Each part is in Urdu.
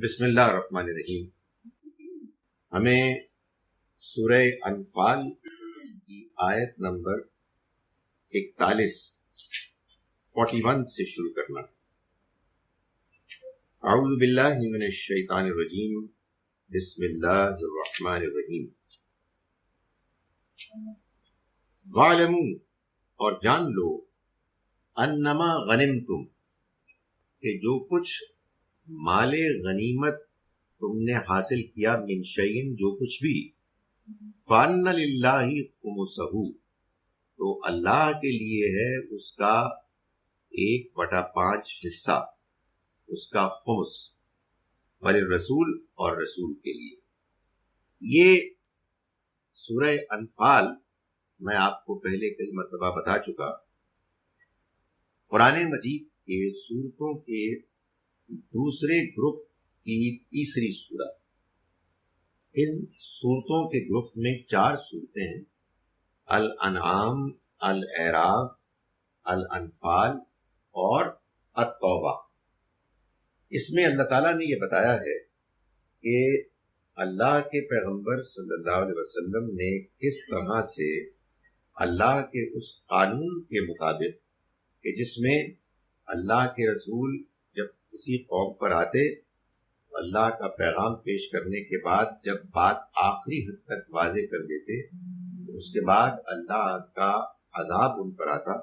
بسم اللہ الرحمن الرحیم. ہمیں سورہ انفال کی آیت نمبر 41 سے شروع کرنا. اعوذ باللہ من الشیطان الرجیم. بسم اللہ الرحمن الرحیم. وَاعْلَمُوا اور جان لو انما غنمتم کہ جو کچھ مال غنیمت تم نے حاصل کیا من شیئن جو کچھ بھی فَأَنَّ لِلَّهِ خُمُسَهُ تو اللہ کے لیے ہے اس کا 1/5 حصہ، اس کا خمس، وَلِلرَّسُولِ اور رسول کے لیے. یہ سورہ انفال میں آپ کو پہلے کئی مرتبہ بتا چکا، قرآن مجید کے سورتوں کے دوسرے گروپ کی تیسری سورہ. ان سورتوں کے گروپ میں 4 سورتیں ہیں: الانعام، الاعراف، الانفال اور التوبہ. اس میں اللہ تعالیٰ نے یہ بتایا ہے کہ اللہ کے پیغمبر صلی اللہ علیہ وسلم نے کس طرح سے اللہ کے اس قانون کے مطابق کہ جس میں اللہ کے رسول جب کسی قوم پر آتے اللہ کا پیغام پیش کرنے کے بعد جب بات آخری حد تک واضح کر دیتے تو اس کے بعد اللہ کا عذاب ان پر آتا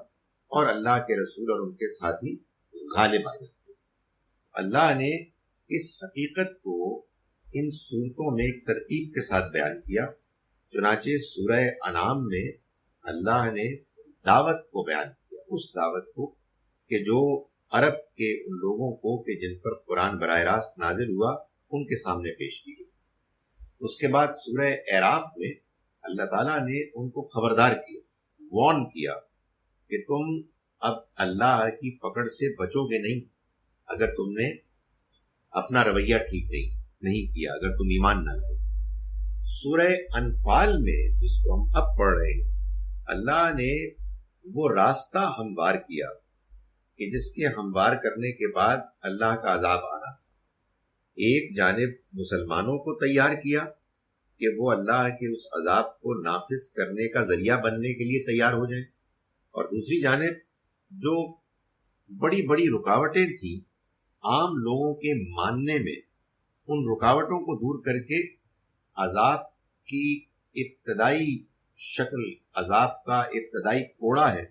اور اللہ کے رسول اور ان کے ساتھی غالب آ جاتے. اللہ نے اس حقیقت کو ان صورتوں میں ایک ترتیب کے ساتھ بیان کیا. چنانچہ سورہ انعام میں اللہ نے دعوت کو بیان کیا، اس دعوت کو کہ جو عرب کے ان لوگوں کو کہ جن پر قرآن براہ راست نازل ہوا ان کے سامنے پیش کی گئی. اس کے بعد سورہ اعراف میں اللہ تعالیٰ نے ان کو خبردار کیا، وارن کیا کہ تم اب اللہ کی پکڑ سے بچو گے نہیں اگر تم نے اپنا رویہ ٹھیک نہیں کیا، اگر تم ایمان نہ لائے. سورہ انفال میں جس کو ہم اب پڑھ رہے ہیں اللہ نے وہ راستہ ہموار کیا کہ جس کے ہموار کرنے کے بعد اللہ کا عذاب آنا. ایک جانب مسلمانوں کو تیار کیا کہ وہ اللہ کے اس عذاب کو نافذ کرنے کا ذریعہ بننے کے لیے تیار ہو جائیں، اور دوسری جانب جو بڑی بڑی رکاوٹیں تھیں عام لوگوں کے ماننے میں، ان رکاوٹوں کو دور کر کے عذاب کی ابتدائی شکل، عذاب کا ابتدائی کوڑا ہے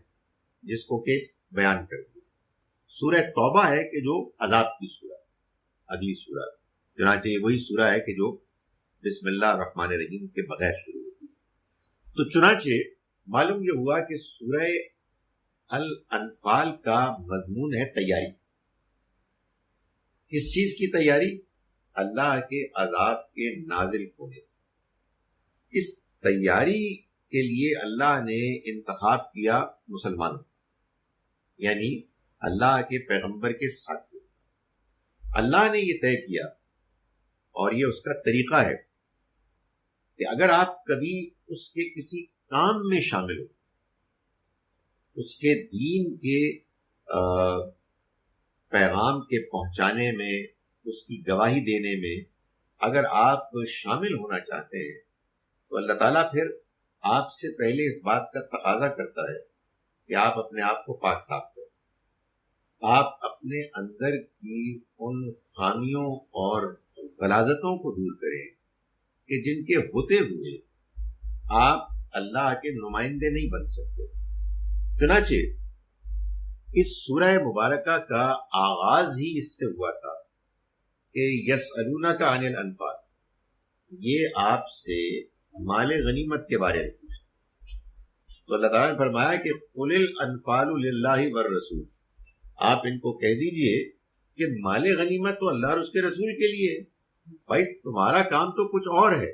جس کو کہ بیان کر دیا. سورہ توبہ ہے کہ جو عذاب کی سورہ، اگلی سورہ. چنانچہ یہ وہی سورہ ہے کہ جو بسم اللہ الرحمن الرحیم کے بغیر شروع ہوتی ہے. تو چنانچہ معلوم یہ ہوا کہ سورہ الانفال کا مضمون ہے تیاری. کس چیز کی تیاری؟ اللہ کے عذاب کے نازل ہونے. اس تیاری کے لیے اللہ نے انتخاب کیا مسلمانوں، یعنی اللہ کے پیغمبر کے ساتھی. اللہ نے یہ طے کیا اور یہ اس کا طریقہ ہے کہ اگر آپ کبھی اس کے کسی کام میں شامل ہو، اس کے دین کے پیغام کے پہنچانے میں، اس کی گواہی دینے میں اگر آپ شامل ہونا چاہتے ہیں تو اللہ تعالیٰ پھر آپ سے پہلے اس بات کا تقاضا کرتا ہے کہ آپ اپنے آپ کو پاک صاف کریں. آپ اپنے اندر کی ان خامیوں اور غلاظتوں کو دور کریں کہ جن کے ہوتے ہوئے آپ اللہ کے نمائندے نہیں بن سکتے. چنانچہ اس سورہ مبارکہ کا آغاز ہی اس سے ہوا تھا کہ یسألونک عن الانفال، یہ آپ سے مال غنیمت کے بارے میں پوچھتے. تو اللہ تعالیٰ نے فرمایا کہ قل الانفال للہ والرسول، آپ ان کو کہہ دیجئے کہ مال غنیمت تو اللہ اور اس کے رسول کے لیے. بھائی تمہارا کام تو کچھ اور ہے.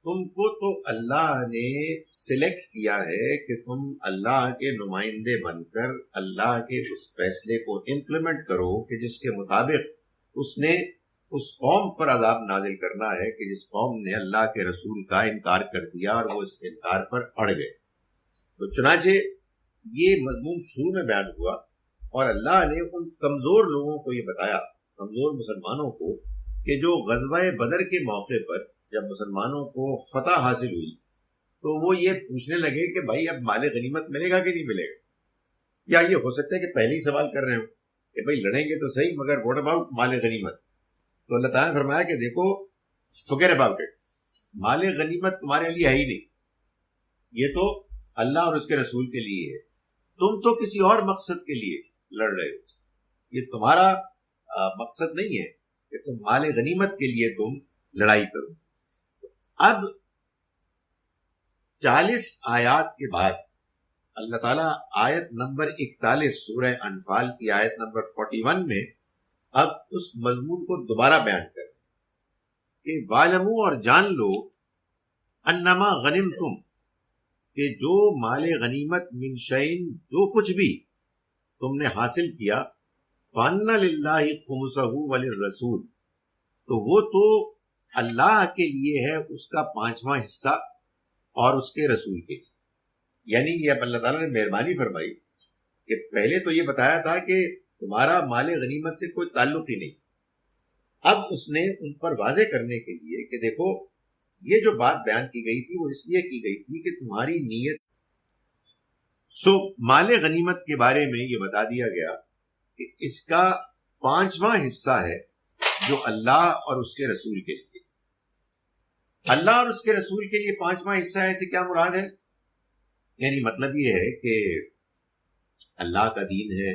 تم کو تو اللہ نے سلیکٹ کیا ہے کہ تم اللہ کے نمائندے بن کر اللہ کے اس فیصلے کو امپلیمنٹ کرو کہ جس کے مطابق اس نے اس قوم پر عذاب نازل کرنا ہے کہ جس قوم نے اللہ کے رسول کا انکار کر دیا اور وہ اس انکار پر اڑ گئے. تو چنانچہ یہ مضمون شروع میں بیان ہوا اور اللہ نے ان کمزور لوگوں کو یہ بتایا کمزور مسلمانوں کو کہ جو غزوہ بدر کے موقع پر جب مسلمانوں کو فتح حاصل ہوئی تو وہ یہ پوچھنے لگے کہ بھائی اب مال غنیمت ملے گا کہ نہیں ملے گا. یا یہ ہو سکتا ہے کہ پہلے ہی سوال کر رہے ہوں کہ بھائی لڑیں گے تو صحیح مگر واٹ اباؤٹ مال غنیمت. تو اللہ تعالیٰ نے فرمایا کہ دیکھو فکر اباؤٹ اٹ، مال غنیمت تمہارے لیے ہے ہی نہیں، یہ تو اللہ اور اس کے رسول کے لیے ہے. تم تو کسی اور مقصد کے لیے لڑ رہے ہو، یہ تمہارا مقصد نہیں ہے کہ تم مال غنیمت کے لیے تم لڑائی کرو. اب 40 آیات کے بعد اللہ تعالیٰ آیت نمبر 41 سورہ انفال کی آیت نمبر 41 میں اب اس مضمون کو دوبارہ بیان کریں کہ وَاعْلَمُوا اور جان لو انما غنمتم کہ جو مال غنیمت من شیء جو کچھ بھی تم نے حاصل کیا فَأَنَّ لِلَّهِ خُمُسَهُ وَلِلرَّسُولِ تو وہ تو اللہ کے لیے ہے اس کا 5واں حصہ اور اس کے رسول کے لیے. یعنی یہ اب اللہ تعالیٰ نے مہربانی فرمائی کہ پہلے تو یہ بتایا تھا کہ تمہارا مال غنیمت سے کوئی تعلق ہی نہیں. اب اس نے ان پر واضح کرنے کے لیے کہ دیکھو یہ جو بات بیان کی گئی تھی وہ اس لیے کی گئی تھی کہ تمہاری نیت. مال غنیمت کے بارے میں یہ بتا دیا گیا کہ اس کا 5واں حصہ ہے جو اللہ اور اس کے رسول کے لیے. اللہ اور اس کے رسول کے لیے 5واں حصہ ہے، اسے کیا مراد ہے؟ یعنی مطلب یہ ہے کہ اللہ کا دین ہے،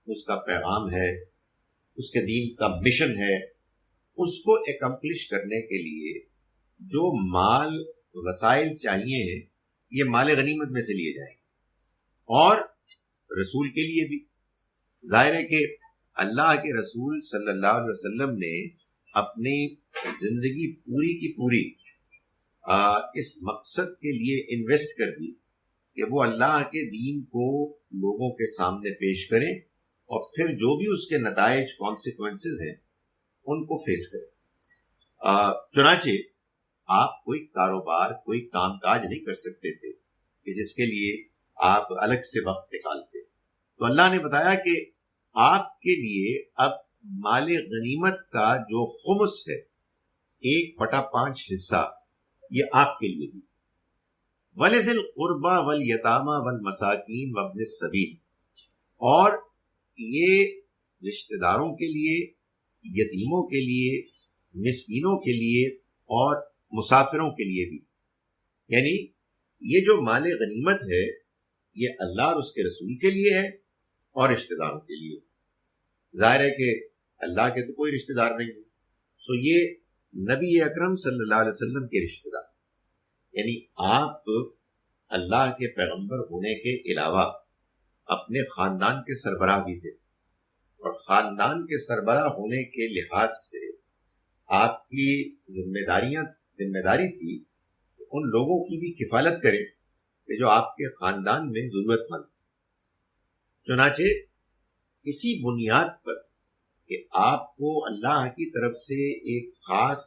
اس کا پیغام ہے، اس کے دین کا مشن ہے، اس کو اکمپلش کرنے کے لیے جو مال وسائل چاہیے ہیں یہ مال غنیمت میں سے لیے جائیں گے. اور رسول کے لیے بھی ظاہر ہے کہ اللہ کے رسول صلی اللہ علیہ وسلم نے اپنی زندگی پوری کی پوری اس مقصد کے لیے انویسٹ کر دی کہ وہ اللہ کے دین کو لوگوں کے سامنے پیش کریں اور پھر جو بھی اس کے نتائج کانسیکوینسز ہیں ان کو فیس کریں. چنانچہ آپ کوئی کاروبار کوئی کام کاج نہیں کر سکتے تھے کہ جس کے لیے آپ الگ سے وقت نکالتے. تو اللہ نے بتایا کہ آپ کے لیے اب مال غنیمت کا جو خمس ہے 1/5 حصہ یہ آپ کے لیے بھی. وَلِذِي الْقُرْبَى وَالْيَتَامَى وَالْمَسَاكِينِ وَابْنِ السَّبِيلِ اور یہ رشتہ داروں کے لیے، یتیموں کے لیے، مسکینوں کے لیے اور مسافروں کے لیے بھی. یعنی یہ جو مال غنیمت ہے یہ اللہ اور اس کے رسول کے لیے ہے اور رشتہ داروں کے لیے. ظاہر ہے کہ اللہ کے تو کوئی رشتہ دار نہیں ہے، سو یہ نبی اکرم صلی اللہ علیہ وسلم کے رشتہ دار. یعنی آپ اللہ کے پیغمبر ہونے کے علاوہ اپنے خاندان کے سربراہ بھی تھے، اور خاندان کے سربراہ ہونے کے لحاظ سے آپ کی ذمہ داری تھی کہ ان لوگوں کی بھی کفالت کریں کہ جو آپ کے خاندان میں ضرورت مند. چنانچہ اسی بنیاد پر کہ آپ کو اللہ کی طرف سے ایک خاص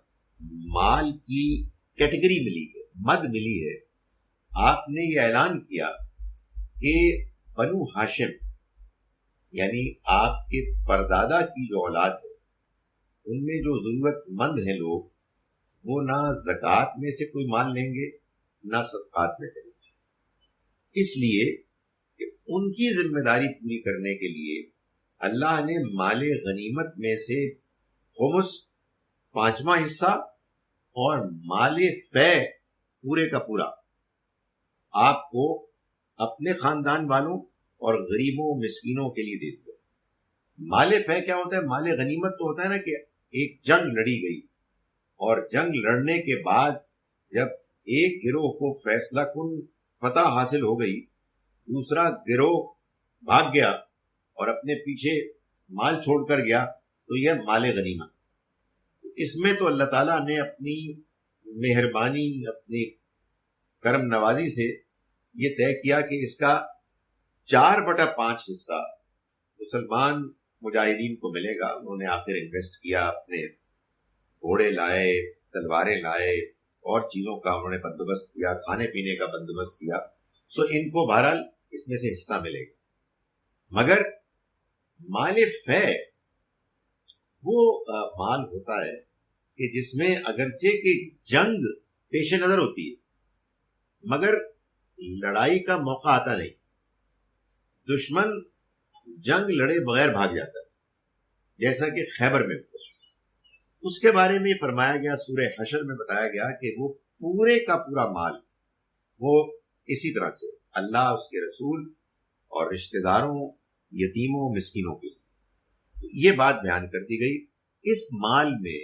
مال کی کیٹیگری ملی ہے، مد ملی ہے، آپ نے یہ اعلان کیا کہ بنو ہاشم یعنی آپ کے پردادا کی جو اولاد ہے ان میں جو ضرورت مند ہیں لوگ وہ نہ زکوٰۃ میں سے کوئی مال لیں گے نہ صدقات میں سے لیں گے. اس لیے کہ ان کی ذمہ داری پوری کرنے کے لیے اللہ نے مال غنیمت میں سے خمس 5واں حصہ اور مال فے پورے کا پورا آپ کو اپنے خاندان والوں اور غریبوں مسکینوں کے لیے دے دیا. مال فے کیا ہوتا ہے؟ مال غنیمت تو ہوتا ہے نا کہ ایک جنگ لڑی گئی اور جنگ لڑنے کے بعد جب ایک گروہ کو فیصلہ کن فتح حاصل ہو گئی، دوسرا گروہ بھاگ گیا اور اپنے پیچھے مال چھوڑ کر گیا، تو یہ مال غنیمت. اس میں تو اللہ تعالیٰ نے اپنی مہربانی اپنی کرم نوازی سے یہ طے کیا کہ اس کا 4/5 حصہ مسلمان مجاہدین کو ملے گا. انہوں نے آخر انویسٹ کیا، اپنے گھوڑے لائے، تلواریں لائے اور چیزوں کا انہوں نے بندوبست کیا، کھانے پینے کا بندوبست کیا. سو ان کو بہرحال اس میں سے حصہ ملے گا. مگر مال فے وہ مال ہوتا ہے کہ جس میں اگرچہ کہ جنگ پیش نظر ہوتی ہے مگر لڑائی کا موقع آتا نہیں. دشمن جنگ لڑے بغیر بھاگ جاتا ہے جیسا کہ خیبر میں ہوا. اس کے بارے میں فرمایا گیا، سورہ حشر میں بتایا گیا کہ وہ پورے کا پورا مال وہ اسی طرح سے اللہ، اس کے رسول اور رشتہ داروں، یتیموں، مسکینوں کے لیے یہ بات بیان کر دی گئی. اس مال میں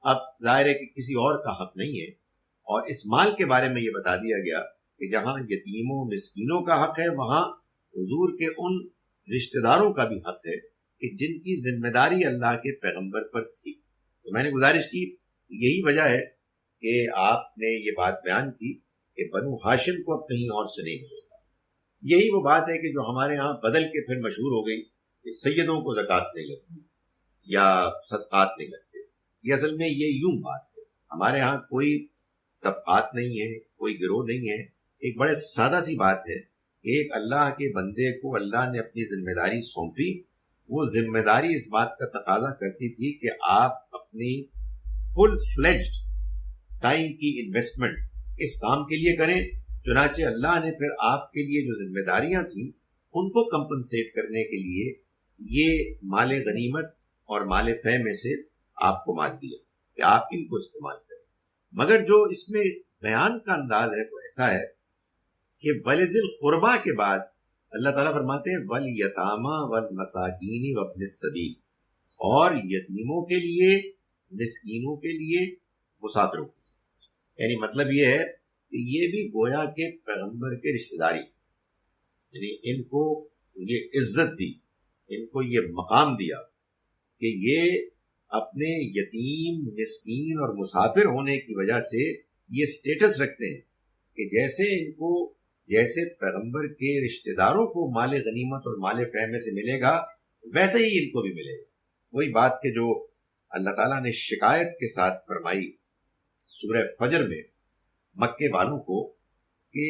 اب ظاہر ہے کہ کسی اور کا حق نہیں ہے، اور اس مال کے بارے میں یہ بتا دیا گیا کہ جہاں یتیموں مسکینوں کا حق ہے وہاں حضور کے ان رشتہ داروں کا بھی حق ہے کہ جن کی ذمہ داری اللہ کے پیغمبر پر تھی. تو میں نے گزارش کی، یہی وجہ ہے کہ آپ نے یہ بات بیان کی کہ بنو ہاشم کو اب کہیں اور سے نہیں ملے گا. یہی وہ بات ہے کہ جو ہمارے ہاں بدل کے پھر مشہور ہو گئی کہ سیدوں کو زکوٰۃ نہیں لگتی یا صدقات نہیں لگتے. یہ اصل میں یہ یوں بات ہے، ہمارے ہاں کوئی طبقات نہیں ہے، کوئی گروہ نہیں ہے. ایک بڑے سادہ سی بات ہے، ایک اللہ کے بندے کو اللہ نے اپنی ذمہ داری سونپی. وہ ذمہ داری اس بات کا تقاضا کرتی تھی کہ آپ اپنی فل فلیجڈ ٹائم کی انویسٹمنٹ اس کام کے لیے کریں. چنانچہ اللہ نے پھر آپ کے لیے جو ذمہ داریاں تھیں ان کو کمپنسیٹ کرنے کے لیے یہ مال غنیمت اور مال فے میں سے آپ کو مال دیا کہ آپ ان کو استعمال کریں. مگر جو اس میں بیان کا انداز ہے وہ ایسا ہے کہ وَلِذِی الْقُرْبَىٰ کے بعد اللہ تعالیٰ فرماتے ہیں وَالْيَتَامَىٰ وَالْمَسَاكِينِ وَابْنِ السَّبِيلِ، اور یتیموں کے لیے، مسکینوں کے لیے، مسافروں کے لیے. یعنی مطلب یہ ہے کہ یہ بھی گویا کے پیغمبر کے رشتہ داری، یعنی ان کو یہ عزت دی، ان کو یہ مقام دیا کہ یہ اپنے یتیم، مسکین اور مسافر ہونے کی وجہ سے یہ سٹیٹس رکھتے ہیں کہ جیسے پیغمبر کے رشتہ داروں کو مال غنیمت اور مال فے میں سے ملے گا ویسے ہی ان کو بھی ملے گا. وہی بات کہ جو اللہ تعالیٰ نے شکایت کے ساتھ فرمائی سورہ فجر میں مکے والوں کو کہ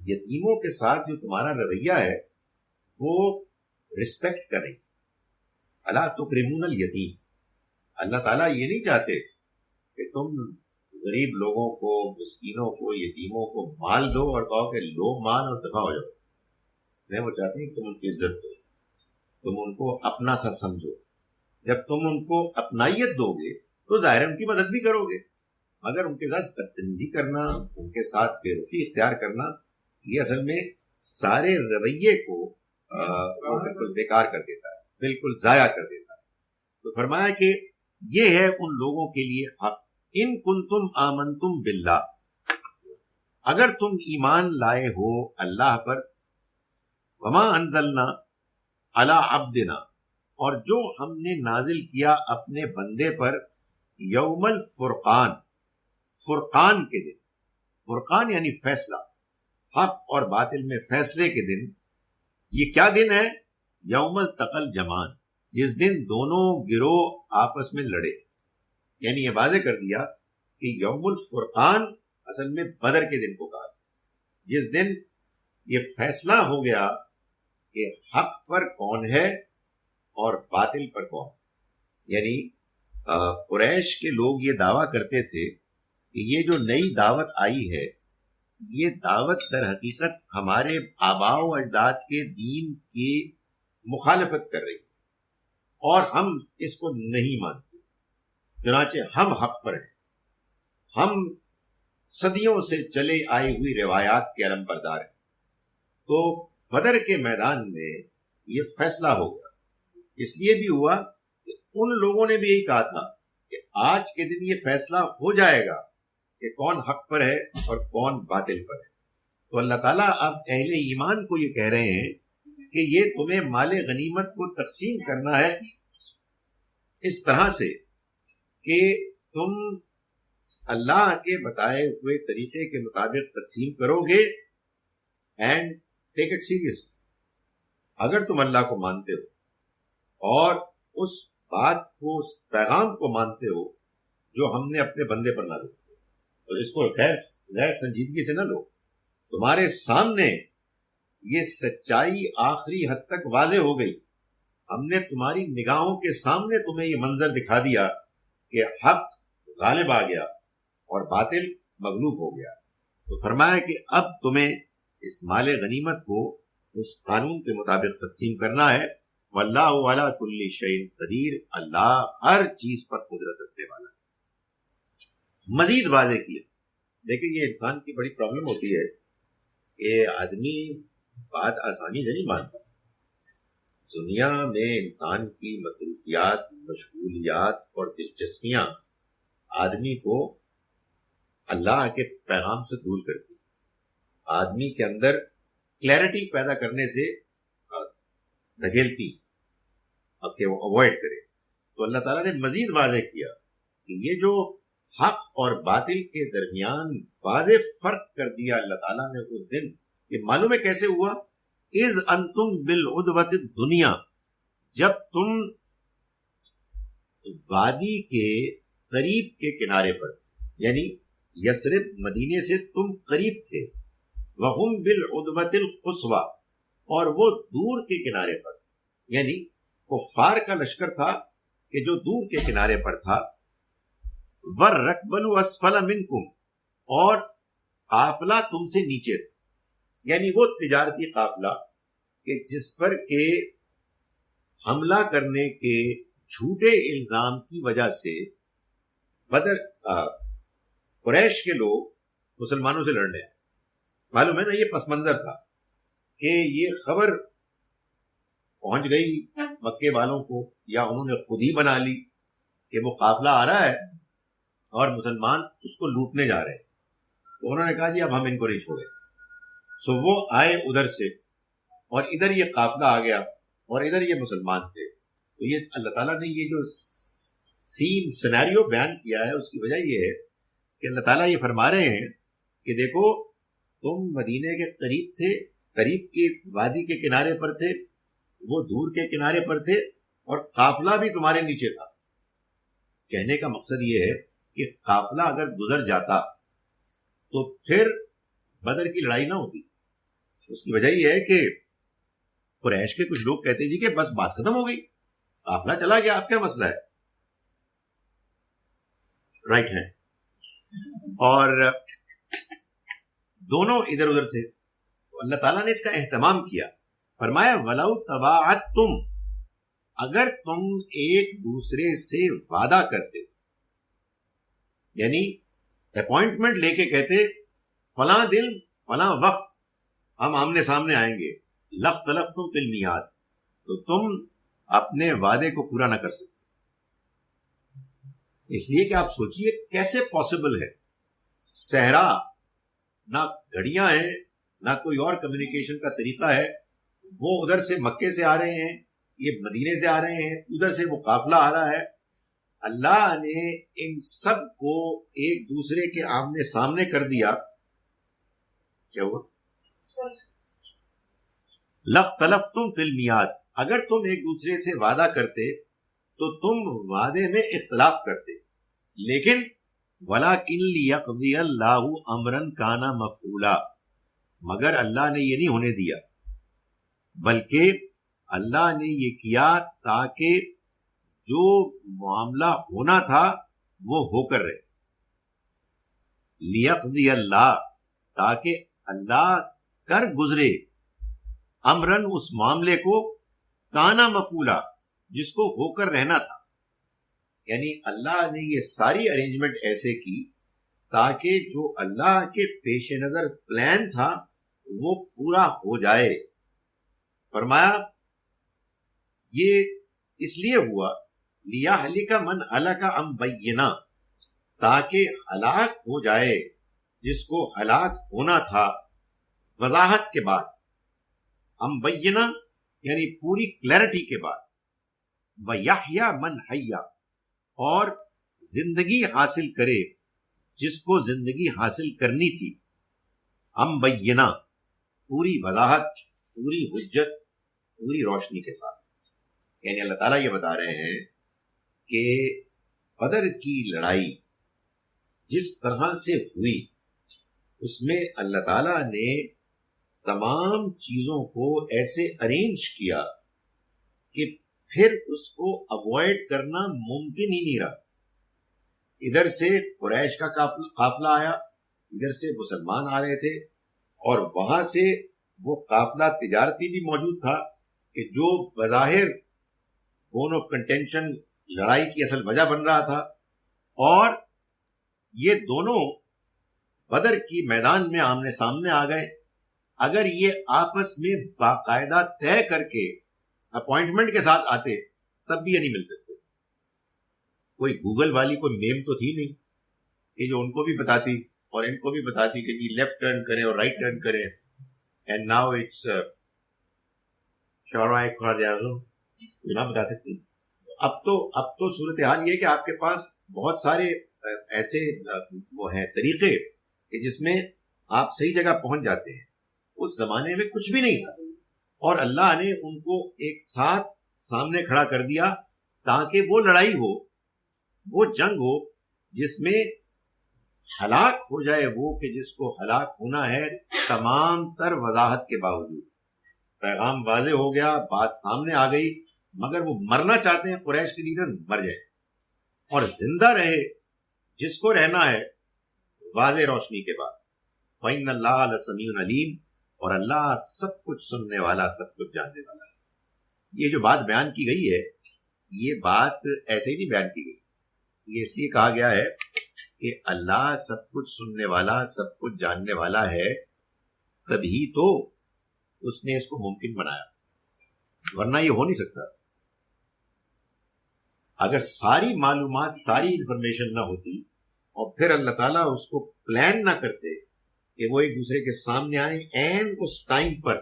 یتیموں کے ساتھ جو تمہارا رویہ ہے وہ رسپیکٹ کریں، الا تکرمون الیتیم. اللہ تعالیٰ یہ نہیں چاہتے کہ تم غریب لوگوں کو، مسکینوں کو، یتیموں کو مال دو اور کہو کہ لو مال اور دفاع ہو جاؤ. نہیں، وہ چاہتے ہیں کہ تم ان کی عزت دو، تم ان کو اپنا سا سمجھو. جب تم ان کو اپنائیت دو گے تو ظاہر ان کی مدد بھی کرو گے، مگر ان کے ساتھ بدتمیزی کرنا، ان کے ساتھ بے رخی اختیار کرنا، یہ اصل میں سارے رویے کو بالکل بیکار کر دیتا ہے، بالکل ضائع کر دیتا ہے. تو فرمایا کہ یہ ہے ان لوگوں کے لیے حق، ان کنتم آمنتم باللہ، اگر تم ایمان لائے ہو اللہ پر، وما انزلنا علی عبدنا، اور جو ہم نے نازل کیا اپنے بندے پر، یوم الفرقان، فرقان کے دن. فرقان یعنی فیصلہ، حق اور باطل میں فیصلے کے دن. یہ کیا دن ہے؟ یوم التقى الجمعان، جس دن دونوں گروہ آپس میں لڑے. یعنی یہ واضح کر دیا کہ یوم الفرقان اصل میں بدر کے دن کو کہا، جس دن یہ فیصلہ ہو گیا کہ حق پر کون ہے اور باطل پر کون. یعنی قریش کے لوگ یہ دعویٰ کرتے تھے کہ یہ جو نئی دعوت آئی ہے یہ دعوت در حقیقت ہمارے آباء و اجداد کے دین کی مخالفت کر رہی ہے اور ہم اس کو نہیں مانتے، چنانچہ ہم حق پر ہیں، ہم صدیوں سے چلے آئی ہوئی روایات کے علم بردار ہیں. تو بدر کے میدان میں یہ فیصلہ ہو گیا. اس لیے بھی ہوا کہ ان لوگوں نے بھی یہی کہا تھا کہ آج کے دن یہ فیصلہ ہو جائے گا کہ کون حق پر ہے اور کون باطل پر ہے. تو اللہ تعالیٰ اب اہل ایمان کو یہ کہہ رہے ہیں کہ یہ تمہیں مال غنیمت کو تقسیم کرنا ہے اس طرح سے کہ تم اللہ کے بتائے ہوئے طریقے کے مطابق تقسیم کرو گے اینڈ ٹیک اٹ سیریس. اگر تم اللہ کو مانتے ہو اور اس بات کو، اس پیغام کو مانتے ہو جو ہم نے اپنے بندے پر نازل کیا، اور اس کو غیر سنجیدگی سے نہ لو. تمہارے سامنے یہ سچائی آخری حد تک واضح ہو گئی. ہم نے تمہاری نگاہوں کے سامنے تمہیں یہ منظر دکھا دیا کہ حق غالب آ گیا اور باطل مغلوب ہو گیا. تو فرمایا کہ اب تمہیں اس مال غنیمت کو اس قانون کے مطابق تقسیم کرنا ہے. واللہ علی کل شیء قدیر، اللہ ہر چیز پر قدرت رکھنے والا ہے. مزید واضح کیا. دیکھیں یہ انسان کی بڑی پرابلم ہوتی ہے کہ آدمی بات آسانی سے نہیں مانتا. دنیا میں انسان کی مصروفیات، مشغولیات اور دلچسپیاں آدمی کو اللہ کے پیغام سے دور کرتی، آدمی کے اندر کلیئرٹی پیدا کرنے سے دھکیلتی اب کہ وہ اوائڈ کرے. تو اللہ تعالیٰ نے مزید واضح کیا کہ یہ جو حق اور باطل کے درمیان واضح فرق کر دیا اللہ تعالیٰ نے اس دن، یہ معلوم ہے کیسے ہوا؟ اذ انتم بالعدوۃ الدنیا، جب تم وادی کے قریب کے کنارے پر تھے، یعنی یثرب مدینے سے تم قریب تھے. وہم بالعدوۃ القصویٰ، اور وہ دور کے کنارے پر، یعنی کفار کا لشکر تھا کہ جو دور کے کنارے پر تھا. وَالرَّكْبُ أَسْفَلَ مِنْكُمْ، اور قافلہ تم سے نیچے تھا، یعنی وہ تجارتی قافلہ کہ جس پر کہ حملہ کرنے کے جھوٹے الزام کی وجہ سے بدر قریش کے لوگ مسلمانوں سے لڑنے آئے. معلوم ہے نا، یہ پس منظر تھا کہ یہ خبر پہنچ گئی مکے والوں کو، یا انہوں نے خود ہی بنا لی کہ وہ قافلہ آ رہا ہے اور مسلمان اس کو لوٹنے جا رہے ہیں. تو انہوں نے کہا جی اب ہم ان کو نہیں چھوڑیں. سو وہ آئے ادھر سے، اور ادھر یہ قافلہ آ گیا اور ادھر یہ مسلمان تھے. تو یہ اللہ تعالیٰ نے یہ جو سین سینیریو بیان کیا ہے اس کی وجہ یہ ہے کہ اللہ تعالیٰ یہ فرما رہے ہیں کہ دیکھو تم مدینے کے قریب تھے، قریب کے وادی کے کنارے پر تھے، وہ دور کے کنارے پر تھے، اور قافلہ بھی تمہارے نیچے تھا. کہنے کا مقصد یہ ہے کہ قافلہ اگر گزر جاتا تو پھر بدر کی لڑائی نہ ہوتی. اس کی وجہ یہ ہے کہ قریش کے کچھ لوگ کہتے جی کہ بس بات ختم ہو گئی، قافلہ چلا گیا، اب کیا مسئلہ ہے. رائٹ ہے. اور دونوں ادھر ادھر تھے. تو اللہ تعالیٰ نے اس کا اہتمام کیا. فرمایا وَلَوْ تَبَاعَدْتُمْ، اگر تم ایک دوسرے سے وعدہ کرتے، یعنی اپوائنٹمنٹ لے کے کہتے فلاں دن فلاں وقت ہم آمنے سامنے آئیں گے، لَخْتَلَفْتُمْ فِي الْمِيعَادِ، تو تم اپنے وعدے کو پورا نہ کر سکتے. اس لیے کہ آپ سوچئے کیسے پاسبل ہے، صحرا، نہ گھڑیاں ہیں نہ کوئی اور کمیونیکیشن کا طریقہ ہے. وہ ادھر سے مکے سے آ رہے ہیں، یہ مدینے سے آ رہے ہیں، ادھر سے وہ قافلہ آ رہا ہے. اللہ نے ان سب کو ایک دوسرے کے آمنے سامنے کر دیا. کیا ہوا؟ لَخْتَلَفْتُمْ فِي الْمِيعَادِ، اگر تم ایک دوسرے سے وعدہ کرتے تو تم وعدے میں اختلاف کرتے. لیکن وَلَكِنْ لِيَقْضِيَ اللَّهُ أَمْرًا كَانَ مَفْعُولًا، مگر اللہ نے یہ نہیں ہونے دیا، بلکہ اللہ نے یہ کیا تاکہ جو معاملہ ہونا تھا وہ ہو کر رہے. لِيَقْضِيَ اللہ، تاکہ اللہ کر گزرے، امرن اس معاملے کو، کانا مفعولا جس کو ہو کر رہنا تھا. یعنی اللہ نے یہ ساری ارینجمنٹ ایسے کی تاکہ جو اللہ کے پیش نظر پلان تھا وہ پورا ہو جائے. فرمایا یہ اس لیے ہوا لِيَهْلِكَ مَنْ هَلَكَ عَنْ بَيِّنَةٍ، تاکہ ہلاک ہو جائے جس کو ہلاک ہونا تھا وضاحت کے بعد، عَنْ بَيِّنَةٍ یعنی پوری کلیرٹی کے بعد، وَيَحْيَا مَنْ حَيَّا اور زندگی حاصل کرے جس کو زندگی حاصل کرنی تھی، عَنْ بَيِّنَةٍ پوری وضاحت، پوری حجت، پوری روشنی کے ساتھ. یعنی اللہ تعالیٰ یہ بتا رہے ہیں کہ بدر کی لڑائی جس طرح سے ہوئی اس میں اللہ تعالیٰ نے تمام چیزوں کو ایسے ارینج کیا کہ پھر اس کو اوائڈ کرنا ممکن ہی نہیں رہا. ادھر سے قریش کا قافلہ آیا, ادھر سے مسلمان آ رہے تھے, اور وہاں سے وہ قافلہ تجارتی بھی موجود تھا کہ جو بظاہر بون آف کنٹینشن, لڑائی کی اصل وجہ بن رہا تھا. اور یہ دونوں بدر کی میدان میں آمنے سامنے آ گئے. اگر یہ آپس میں باقاعدہ طے کر کے اپوائنٹمنٹ کے ساتھ آتے تب بھی یہ نہیں مل سکتے. کوئی گوگل والی کوئی میم تو تھی نہیں کہ جو ان کو بھی بتاتی اور ان کو بھی بتاتی کہ جی لیفٹ ٹرن کریں اور رائٹ ٹرن کریں. And now it's شورائے Quaid Azam نہ بتا سکتی. اب تو صورتحال یہ ہے کہ آپ کے پاس بہت سارے ایسے وہ ہیں طریقے کہ جس میں آپ صحیح جگہ پہنچ جاتے ہیں. اس زمانے میں کچھ بھی نہیں تھا, اور اللہ نے ان کو ایک ساتھ سامنے کھڑا کر دیا تاکہ وہ لڑائی ہو, وہ جنگ ہو جس میں ہلاک ہو جائے وہ کہ جس کو ہلاک ہونا ہے. تمام تر وضاحت کے باوجود پیغام واضح ہو گیا, بات سامنے آ گئی, مگر وہ مرنا چاہتے ہیں قریش کے لیڈرز مر جائے اور زندہ رہے جس کو رہنا ہے واضح روشنی کے بعد. وَإِنَّ اللَّهَ لَسَمِيعٌ عَلِيمٌ, اور اللہ سب کچھ سننے والا, سب کچھ جاننے والا ہے. یہ جو بات بیان کی گئی ہے یہ بات ایسے ہی نہیں بیان کی گئی. یہ اس لیے کہا گیا ہے کہ اللہ سب کچھ سننے والا, سب کچھ جاننے والا ہے, تبھی تو اس نے اس کو ممکن بنایا, ورنہ یہ ہو نہیں سکتا. اگر ساری معلومات, ساری انفارمیشن نہ ہوتی اور پھر اللہ تعالیٰ اس کو پلان نہ کرتے کہ وہ ایک دوسرے کے سامنے آئیں اینڈ اس ٹائم پر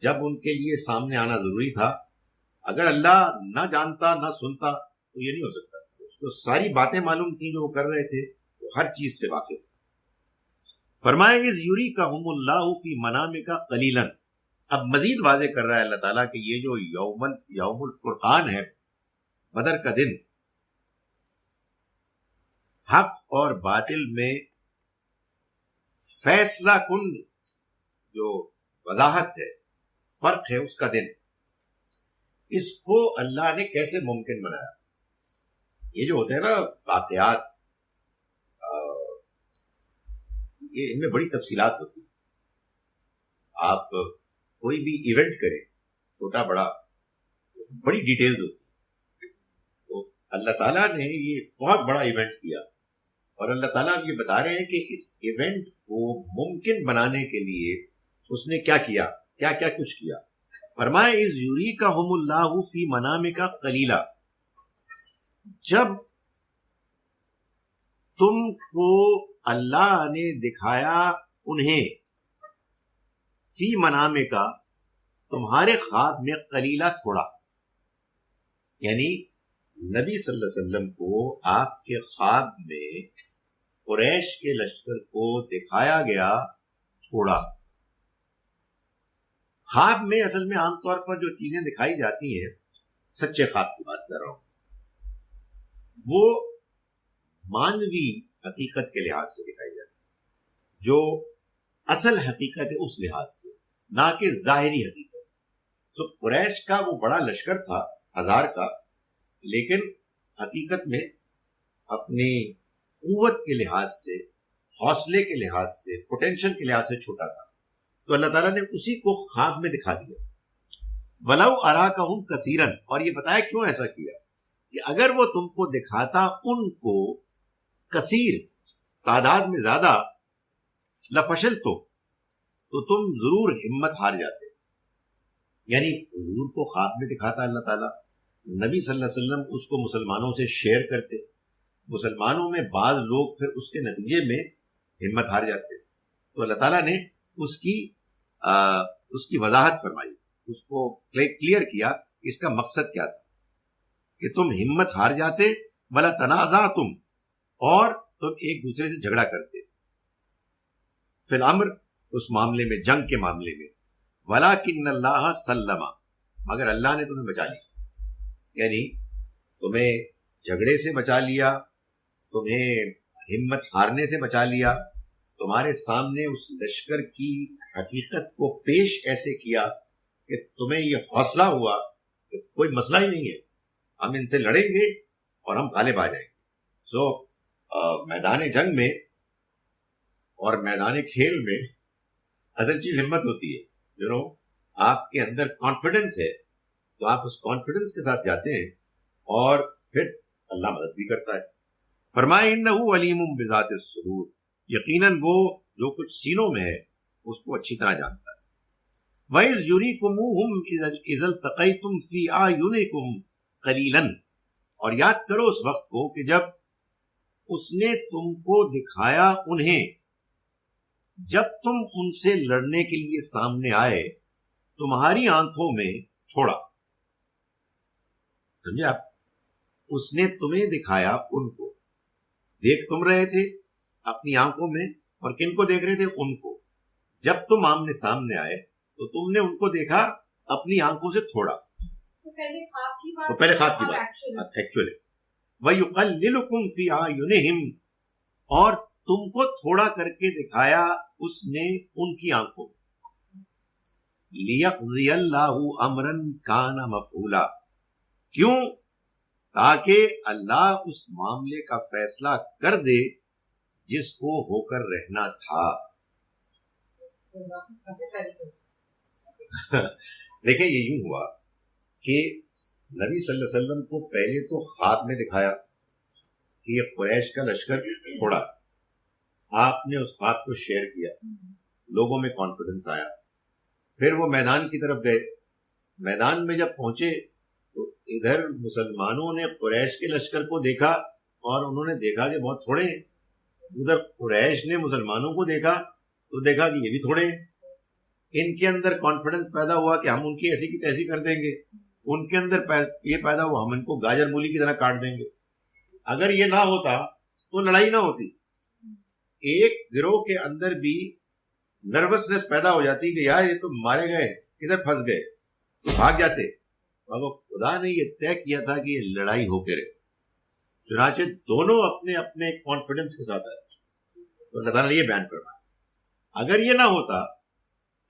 جب ان کے لیے سامنے آنا ضروری تھا, اگر اللہ نہ جانتا نہ سنتا تو یہ نہیں ہو سکتا. اس کو ساری باتیں معلوم تھیں جو وہ کر رہے تھے, وہ ہر چیز سے واقف تھا. فرمائے اذ یریکہم اللہ فی منامک قلیلا. اب مزید واضح کر رہا ہے اللہ تعالیٰ کہ یہ جو یوم الفرقان ہے, بدر کا دن, حق اور باطل میں فیصلہ کن جو وضاحت ہے, فرق ہے, اس کا دن. اس کو اللہ نے کیسے ممکن بنایا؟ یہ جو ہوتے ہیں نا واقعات, یہ ان میں بڑی تفصیلات ہوتی ہیں. آپ کوئی بھی ایونٹ کریں, چھوٹا بڑا, بڑی ڈیٹیلز ہوتی ہیں. تو اللہ تعالیٰ نے یہ بہت بڑا ایونٹ کیا, اور اللہ تعالیٰ اب یہ بتا رہے ہیں کہ اس ایونٹ کو ممکن بنانے کے لیے اس نے کیا کیا, کیا کیا کچھ کیا. فرمائے اذ یریکہم اللہ فی منامک قلیلا. جب تم کو اللہ نے دکھایا انہیں, فی منامک, تمہارے خواب میں, قلیلا, تھوڑا. یعنی نبی صلی اللہ علیہ وسلم کو آپ کے خواب میں قریش کے لشکر کو دکھایا گیا تھوڑا. خواب میں اصل میں عام طور پر جو چیزیں دکھائی جاتی ہیں, سچے خواب کی بات کر رہا ہوں, وہ مانوی حقیقت کے لحاظ سے دکھائی جاتی ہے, جو اصل حقیقت ہے اس لحاظ سے, نہ کہ ظاہری حقیقت. تو قریش کا وہ بڑا لشکر تھا 1000 کا, لیکن حقیقت میں اپنی قوت کے لحاظ سے, حوصلے کے لحاظ سے, پوٹینشل کے لحاظ سے چھوٹا تھا. تو اللہ تعالیٰ نے اسی کو خواب میں دکھا دیا. وَلَوْ أَرَاكَهُمْ كَثِيرًا, اور یہ بتایا کیوں ایسا کیا, کہ اگر وہ تم کو دکھاتا ان کو کثیر, تعداد میں زیادہ, لَفَشِلْتُمْ, تو تم ضرور ہمت ہار جاتے. یعنی حضور کو خواب میں دکھاتا اللہ تعالیٰ, نبی صلی اللہ علیہ وسلم اس کو مسلمانوں سے شیئر کرتے, مسلمانوں میں بعض لوگ پھر اس کے نتیجے میں ہمت ہار جاتے. تو اللہ تعالیٰ نے اس کی وضاحت فرمائی, اس کو کلیئر کیا اس کا مقصد کیا تھا, کہ تم ہمت ہار جاتے, بلا تنازعتم, اور تم ایک دوسرے سے جھگڑا کرتے, فی الامر, اس معاملے میں, جنگ کے معاملے میں, ولکن اللہ سلم, مگر اللہ نے تمہیں بچا لیا. یعنی تمہیں جھگڑے سے بچا لیا, تمہیں ہمت ہارنے سے بچا لیا, تمہارے سامنے اس لشکر کی حقیقت کو پیش ایسے کیا کہ تمہیں یہ حوصلہ ہوا کوئی مسئلہ ہی نہیں ہے، ہم ان سے لڑیں گے اور ہم غالب آ جائیں گے. سو میدان جنگ میں اور میدان کھیل میں اصل چیز ہمت ہوتی ہے. آپ کے اندر کانفیڈنس ہے تو آپ اس کانفیڈنس کے ساتھ جاتے ہیں اور پھر اللہ مدد بھی کرتا ہے. فرمائے انہو علیم بذات الصدور، یقیناً وہ جو کچھ سینوں میں ہے اس کو اچھی طرح جانتا ہے. وَإِذْ يُرِيكُمُوهُمْ إِذَا الْتَقَيْتُمْ فِي أَعْيُنِكُمْ قَلِيلًا، اور یاد کرو اس وقت کو کہ جب اس نے تم کو دکھایا انہیں، جب تم ان سے لڑنے کے لیے سامنے آئے تمہاری آنکھوں میں تھوڑا. سمجھے آپ؟ اس نے تمہیں دکھایا ان کو، دیکھ تم رہے تھے اپنی آنکھوں میں، اور کن کو دیکھ رہے تھے؟ ان کو. جب تم آمنے سامنے آئے تو تم نے ان کو دیکھا اپنی آنکھوں سے تھوڑا. پہلے خواب کی بات ایکچولی. وَيُقَلِّلُكُمْ فِي أَعْيُنِهِمْ، اور تم کو تھوڑا کر کے دکھایا اس نے ان کی آنکھوں. لِيَقْضِيَ اللَّهُ أَمْرًا كَانَ مَفْعُولًا، کیوں؟ تاکہ اللہ اس معاملے کا فیصلہ کر دے جس کو ہو کر رہنا تھا. دیکھیں یہ یوں ہوا کہ نبی صلی اللہ علیہ وسلم کو پہلے تو خواب میں دکھایا کہ یہ قریش کا لشکر تھوڑا، آپ نے اس خواب کو شیئر کیا، لوگوں میں کانفیڈنس آیا. پھر وہ میدان کی طرف گئے، میدان میں جب پہنچے تو ادھر مسلمانوں نے قریش کے لشکر کو دیکھا اور انہوں نے دیکھا کہ بہت تھوڑے ہیں، ادھر قریش نے مسلمانوں کو دیکھا تو دیکھا کہ یہ بھی تھوڑے ہیں. ان کے اندر کانفیڈنس پیدا ہوا کہ ہم ان کی ایسی کی تیسی کر دیں گے، ان کے اندر یہ پیدا ہوا ہم ان کو گاجر مولی کی طرح کاٹ دیں گے. اگر یہ نہ ہوتا تو لڑائی نہ ہوتی. ایک گروہ کے اندر بھی نروسنس پیدا ہو جاتی کہ یار یہ تو مارے گئے، کدھر پھنس گئے، تو بھاگ جاتے. مگر خدا نے یہ طے کیا تھا کہ یہ لڑائی ہو کے رہے. چنانچہ دونوں اپنے اپنے کانفیڈنس کے ساتھ آئے. تو اللہ تعالیٰ نے یہ بیان فرمایا. اگر یہ نہ ہوتا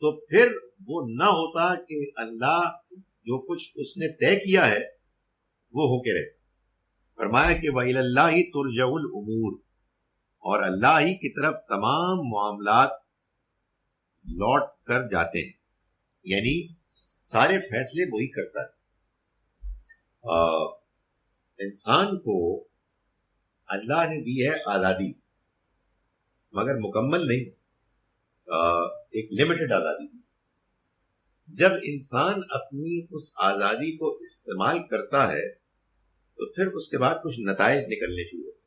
تو پھر وہ نہ ہوتا کہ اللہ جو کچھ اس نے طے کیا ہے وہ ہو کے رہے. فرمایا کہ وَإِلَى اللَّهِ تُرْجَعُ الْأُمُورُ، اور اللہ ہی کی طرف تمام معاملات لوٹ کر جاتے ہیں، یعنی سارے فیصلے وہی کرتا ہے. انسان کو اللہ نے دی ہے آزادی، مگر مکمل نہیں، ایک لمیٹڈ آزادی. جب انسان اپنی اس آزادی کو استعمال کرتا ہے تو پھر اس کے بعد کچھ نتائج نکلنے شروع ہوتے ہیں.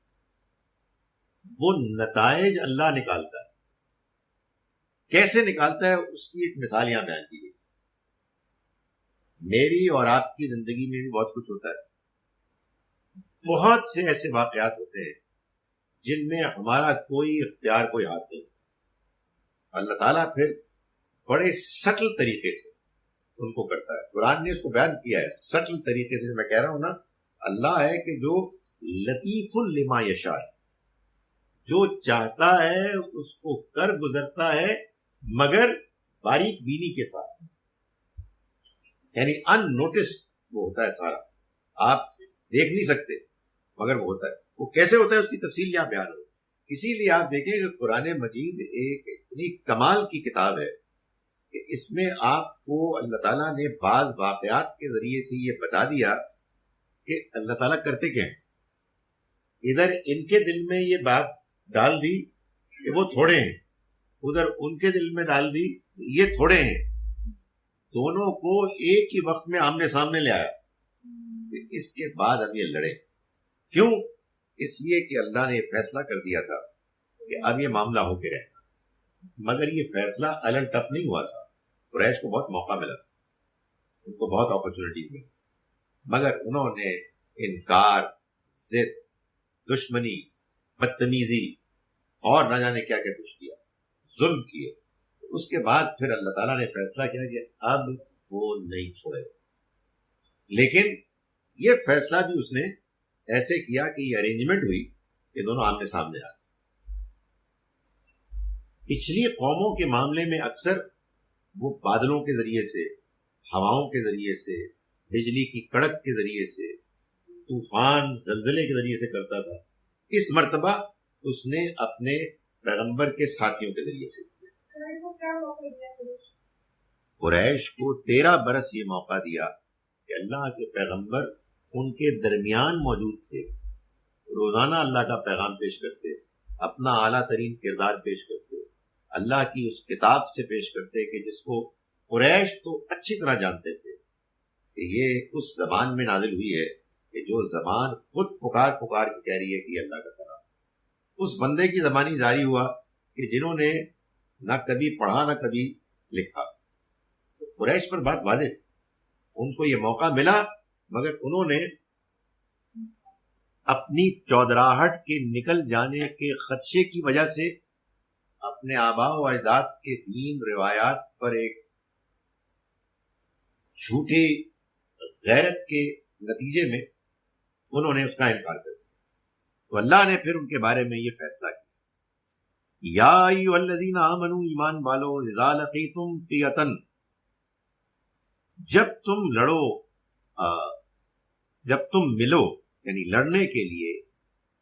وہ نتائج اللہ نکالتا ہے. کیسے نکالتا ہے اس کی ایک مثال یہاں بیان کی گئی. میری اور آپ کی زندگی میں بھی بہت کچھ ہوتا ہے. بہت سے ایسے واقعات ہوتے ہیں جن میں ہمارا کوئی اختیار، کوئی ہاتھ نہیں. اللہ تعالیٰ پھر بڑے سٹل طریقے سے ان کو کرتا ہے. قرآن نے اس کو بیان کیا ہے سٹل طریقے سے. میں کہہ رہا ہوں نا، اللہ ہے کہ جو لطیف لما یشاء، جو چاہتا ہے اس کو کر گزرتا ہے، مگر باریک بینی کے ساتھ، یعنی ان نوٹسڈ وہ ہوتا ہے سارا. آپ دیکھ نہیں سکتے مگر وہ ہوتا ہے. وہ کیسے ہوتا ہے اس کی تفصیل یہاں بیان ہو. اسی لیے آپ دیکھیں کہ قرآن مجید ایک اتنی کمال کی کتاب ہے کہ اس میں آپ کو اللہ تعالیٰ نے بعض واقعات کے ذریعے سے یہ بتا دیا کہ اللہ تعالیٰ کرتے کیا ہیں. ادھر ان کے دل میں یہ بات ڈال دی کہ وہ تھوڑے ہیں، ادھر ان کے دل میں ڈال دی یہ تھوڑے ہیں. دونوں کو ایک ہی وقت میں آمنے سامنے لے آیا. اس کے بعد اب یہ لڑے. کیوں؟ اس لیے کہ اللہ نے یہ فیصلہ کر دیا تھا کہ اب یہ معاملہ ہو کے رہے. مگر یہ فیصلہ الل ٹپ نہیں ہوا تھا. قریش کو بہت موقع ملا، ان کو بہت اپرچونٹیز ملی، مگر انہوں نے انکار، ضد، دشمنی، بدتمیزی اور نہ جانے کیا کیا کچھ کیا، ظلم کیے. اس کے بعد پھر اللہ تعالیٰ نے فیصلہ کیا کہ اب وہ نہیں چھوڑے. لیکن یہ فیصلہ بھی اس نے ایسے کیا کہ یہ ارینجمنٹ ہوئی کہ دونوں آمنے سامنے آ. پچھلی قوموں کے معاملے میں اکثر وہ بادلوں کے ذریعے سے، ہواؤں کے ذریعے سے، بجلی کی کڑک کے ذریعے سے، طوفان زلزلے کے ذریعے سے کرتا تھا، اس مرتبہ اس نے اپنے پیغمبر کے ساتھیوں کے ذریعے سے قریش کو 13 برس یہ موقع دیا کہ اللہ کے پیغمبر ان کے درمیان موجود تھے، روزانہ اللہ کا پیغام پیش کرتے، اپنا اعلیٰ ترین کردار پیش کرتے، اللہ کی اس کتاب سے پیش کرتے کہ جس کو قریش تو اچھی طرح جانتے تھے کہ یہ اس زبان میں نازل ہوئی ہے کہ جو زبان خود پکار پکار کے کہہ رہی ہے کہ یہ اللہ کا کلام، اس بندے کی زبانی جاری ہوا کہ جنہوں نے نہ کبھی پڑھا نہ کبھی لکھا۔ قریش پر بات واضح تھی، ان کو یہ موقع ملا، مگر انہوں نے اپنی چودراہٹ کے نکل جانے کے خدشے کی وجہ سے اپنے آباء و اجداد کے دین روایات پر ایک جھوٹی غیرت کے نتیجے میں انہوں نے اس کا انکار کر دیا۔ تو اللہ نے پھر ان کے بارے میں یہ فیصلہ کیا، یا ایھا الذین آمنوا، ایمان والو، اذا لقیتم فئۃ، جب تم لڑو، جب تم ملو، یعنی لڑنے کے لیے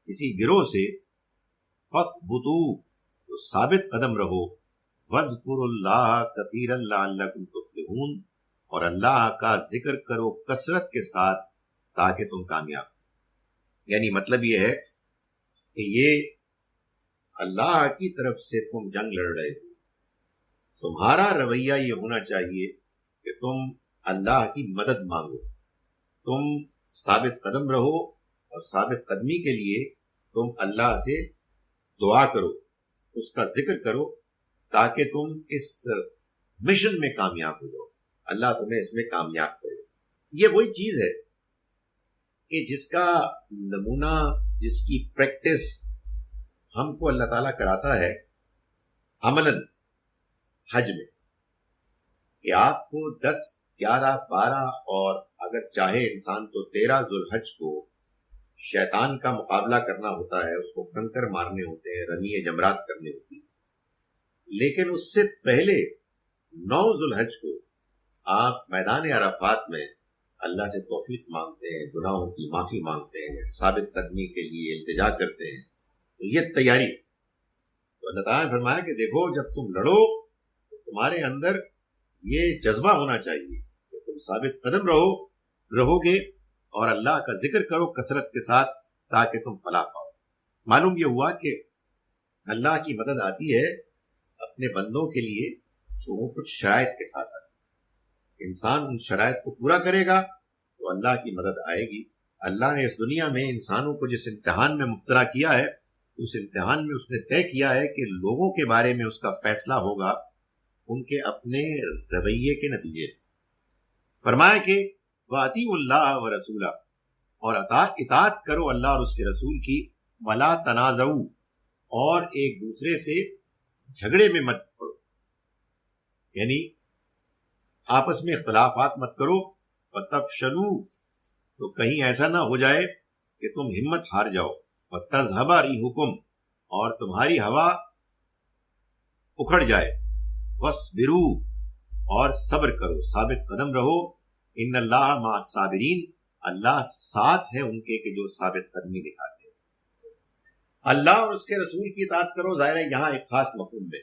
کسی گروہ سے، فاثبتوا، تو ثابت قدم رہو، واذکروا اللہ کثیرا لعلکم تفلحون، اور اللہ کا ذکر کرو کثرت کے ساتھ تاکہ تم کامیاب۔ یعنی مطلب یہ ہے کہ یہ اللہ کی طرف سے تم جنگ لڑ رہے ہو، تمہارا رویہ یہ ہونا چاہیے کہ تم اللہ کی مدد مانگو، تم ثابت قدم رہو، اور ثابت قدمی کے لیے تم اللہ سے دعا کرو، اس کا ذکر کرو تاکہ تم اس مشن میں کامیاب ہو جاؤ، اللہ تمہیں اس میں کامیاب کرے۔ یہ وہی چیز ہے کہ جس کا نمونہ، جس کی پریکٹس ہم کو اللہ تعالیٰ کراتا ہے عملاً حج میں، کہ آپ کو 10، 11، 12 اور اگر چاہے انسان تو 13 ذوالحج کو شیطان کا مقابلہ کرنا ہوتا ہے، اس کو کنکر مارنے ہوتے ہیں، رمی جمرات کرنے ہوتی ہے، لیکن اس سے پہلے 9 ذوالحج کو آپ میدان عرفات میں اللہ سے توفیق مانگتے ہیں، گناہوں کی معافی مانگتے ہیں، ثابت قدمی کے لیے التجا کرتے ہیں، تو یہ تیاری۔ تو اللہ تعالیٰ نے فرمایا کہ دیکھو جب تم لڑو تو تمہارے اندر یہ جذبہ ہونا چاہیے کہ تم ثابت قدم رہو گے اور اللہ کا ذکر کرو کثرت کے ساتھ تاکہ تم فلاح پاؤ۔ معلوم یہ ہوا کہ اللہ کی مدد آتی ہے اپنے بندوں کے لیے تو وہ کچھ شرائط کے ساتھ آتی ہے، انسان ان شرائط کو پورا کرے گا تو اللہ کی مدد آئے گی۔ اللہ نے اس دنیا میں انسانوں کو جس امتحان میں مبتلا کیا ہے، اس امتحان میں اس نے طے کیا ہے کہ لوگوں کے بارے میں اس کا فیصلہ ہوگا ان کے اپنے رویے کے نتیجے۔ فرمایا کہ وَأَطِیعُوا اللَّهَ وَرَسُولَهُ، اور اطاعت کرو اللہ اور اس کے رسول کی، وَلَا تَنَازَعُوا، اور ایک دوسرے سے جھگڑے میں مت پڑو، یعنی آپس میں اختلافات مت کرو، وَتَفْشَلُوا، تو کہیں ایسا نہ ہو جائے کہ تم ہمت ہار جاؤ، وَتَذْهَبَ رِيحُكُمْ، اور تمہاری ہوا اکھڑ جائے، وَاصْبِرُوا، اور صبر کرو، ثابت قدم رہو، ان اللہ مع الصابرین، اللہ ساتھ ہے ان کے کہ جو ثابت قدمی دکھاتے ہیں۔ اللہ اور اس کے رسول کی اطاعت کرو، ظاہر ہے یہاں ایک خاص مفہوم ہے،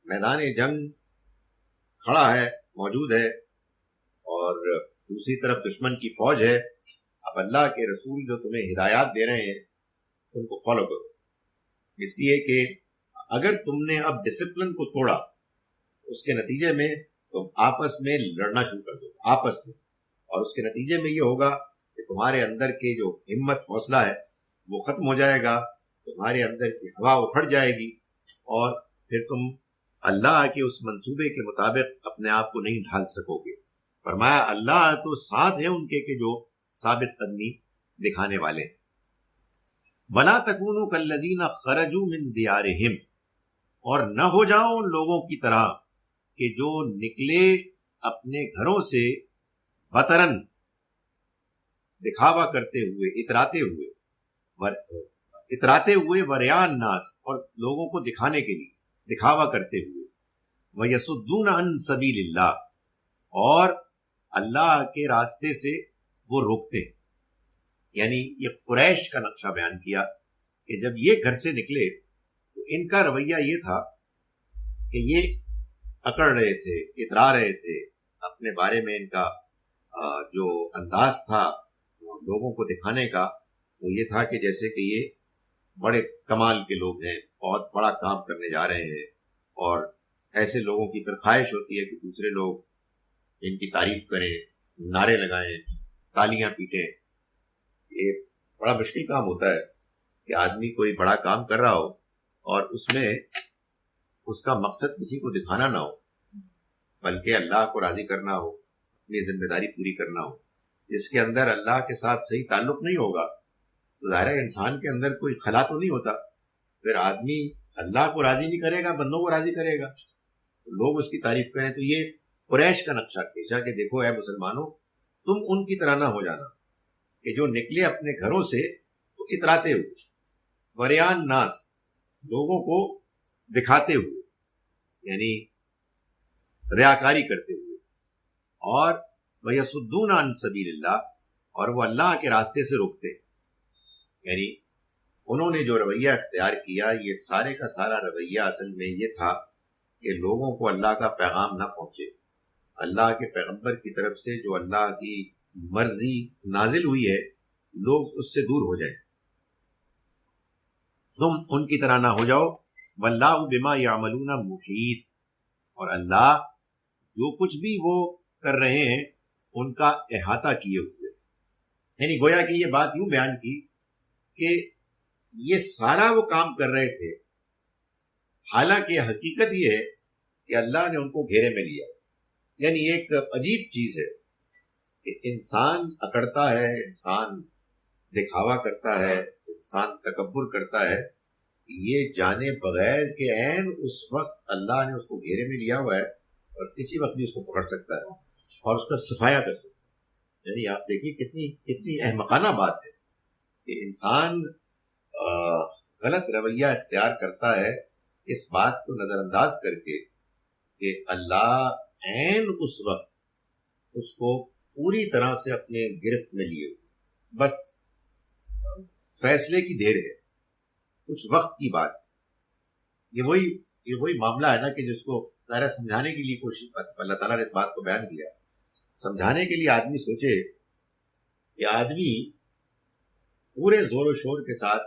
میدان جنگ کھڑا ہے، موجود ہے، اور دوسری طرف دشمن کی فوج ہے، اب اللہ کے رسول جو تمہیں ہدایات دے رہے ہیں ان کو فالو کرو، اس لیے کہ اگر تم نے اب ڈسپلن کو توڑا اس کے نتیجے میں تم آپس میں لڑنا شروع کر دو آپس میں، اور اس کے نتیجے میں یہ ہوگا کہ تمہارے اندر کے جو ہمت حوصلہ ہے وہ ختم ہو جائے گا، تمہارے اندر کی ہوا اکھڑ جائے گی، اور پھر تم اللہ کے اس منصوبے کے مطابق اپنے آپ کو نہیں ڈھال سکو گے۔ فرمایا اللہ تو ساتھ ہے ان کے کہ جو ثابت قدمی دکھانے والے ہیں۔ وَلَا تَكُونُوا كَالَّذِينَ خَرَجُوا مِن دِيَارِهِمْ، اور نہ ہو جاؤ ان لوگوں کی طرح کہ جو نکلے اپنے گھروں سے بطرن، دکھاوا کرتے ہوئے، اتراتے ہوئے وریا الناس، اور لوگوں کو دکھانے کے لیے دکھاوا کرتے ہوئے، وَيَصُدُّونَ عَن سَبِيلِ اللَّهِ، اور اللہ کے راستے سے وہ روکتے ہیں. یعنی یہ قریش کا نقشہ بیان کیا کہ جب یہ گھر سے نکلے تو ان کا رویہ یہ تھا کہ یہ اکڑ رہے تھے، اترا رہے تھے. اپنے بارے میں ان کا جو انداز تھا لوگوں کو دکھانے کا وہ یہ تھا کہ جیسے کہ یہ بڑے کمال کے لوگ ہیں، بہت بڑا کام کرنے جا رہے ہیں. اور ایسے لوگوں کی پھر خواہش ہوتی ہے کہ دوسرے لوگ ان کی تعریف کریں، نعرے لگائیں، تالیاں پیٹیں. یہ بڑا مشکل کام ہوتا ہے کہ آدمی کوئی بڑا کام کر رہا ہو اور اس میں اس کا مقصد کسی کو دکھانا نہ ہو بلکہ اللہ کو راضی کرنا ہو، اپنی ذمہ داری پوری کرنا ہو. جس کے اندر اللہ کے ساتھ صحیح تعلق نہیں ہوگا تو ظاہر ہے انسان کے اندر کوئی خلا تو نہیں ہوتا. پھر آدمی اللہ کو راضی نہیں کرے گا، بندوں کو راضی کرے گا، لوگ اس کی تعریف کریں. تو یہ قریش کا نقشہ کھینچا کہ دیکھو اے مسلمانوں، تم ان کی طرح نہ ہو جانا کہ جو نکلے اپنے گھروں سے تو اتراتے ہوئے، وریان ناس، لوگوں کو دکھاتے ہوئے، یعنی ریاکاری کرتے ہوئے، اور وَيَصُدُّونَ عَن سَبِيلِ اللَّهِ، اور وہ اللہ کے راستے سے روکتے. یعنی انہوں نے جو رویہ اختیار کیا یہ سارے کا سارا رویہ اصل میں یہ تھا کہ لوگوں کو اللہ کا پیغام نہ پہنچے. اللہ کے پیغمبر کی طرف سے جو اللہ کی مرضی نازل ہوئی ہے لوگ اس سے دور ہو جائیں. تم ان کی طرح نہ ہو جاؤ. وَاللَّهُ بِمَا يَعْمَلُونَ مُحِيطٌ، اور اللہ جو کچھ بھی وہ کر رہے ہیں ان کا احاطہ کیے ہوئے. یعنی گویا کہ یہ بات یوں بیان کی کہ یہ سارا وہ کام کر رہے تھے، حالانکہ حقیقت یہ ہے کہ اللہ نے ان کو گھیرے میں لیا. یعنی ایک عجیب چیز ہے کہ انسان اکڑتا ہے، انسان دکھاوا کرتا ہے، انسان تکبر کرتا ہے، یہ جانے بغیر کہ عین اس وقت اللہ نے اس کو گھیرے میں لیا ہوا ہے اور کسی وقت بھی اس کو پکڑ سکتا ہے اور اس کا صفایا کر سکتا ہے. یعنی آپ دیکھیے کتنی احمقانہ بات ہے کہ انسان غلط رویہ اختیار کرتا ہے اس بات کو نظر انداز کر کے کہ اللہ عین اس وقت اس کو پوری طرح سے اپنے گرفت میں لیے ہوئے، بس فیصلے کی دیر ہے، کچھ وقت کی بات. یہ وہی معاملہ ہے نا کہ جس کو ظاہر سمجھانے کے لیے کوشش اللہ تعالیٰ نے اس بات کو بیان کیا. سمجھانے کے لیے آدمی سوچے کہ آدمی پورے زور و شور کے ساتھ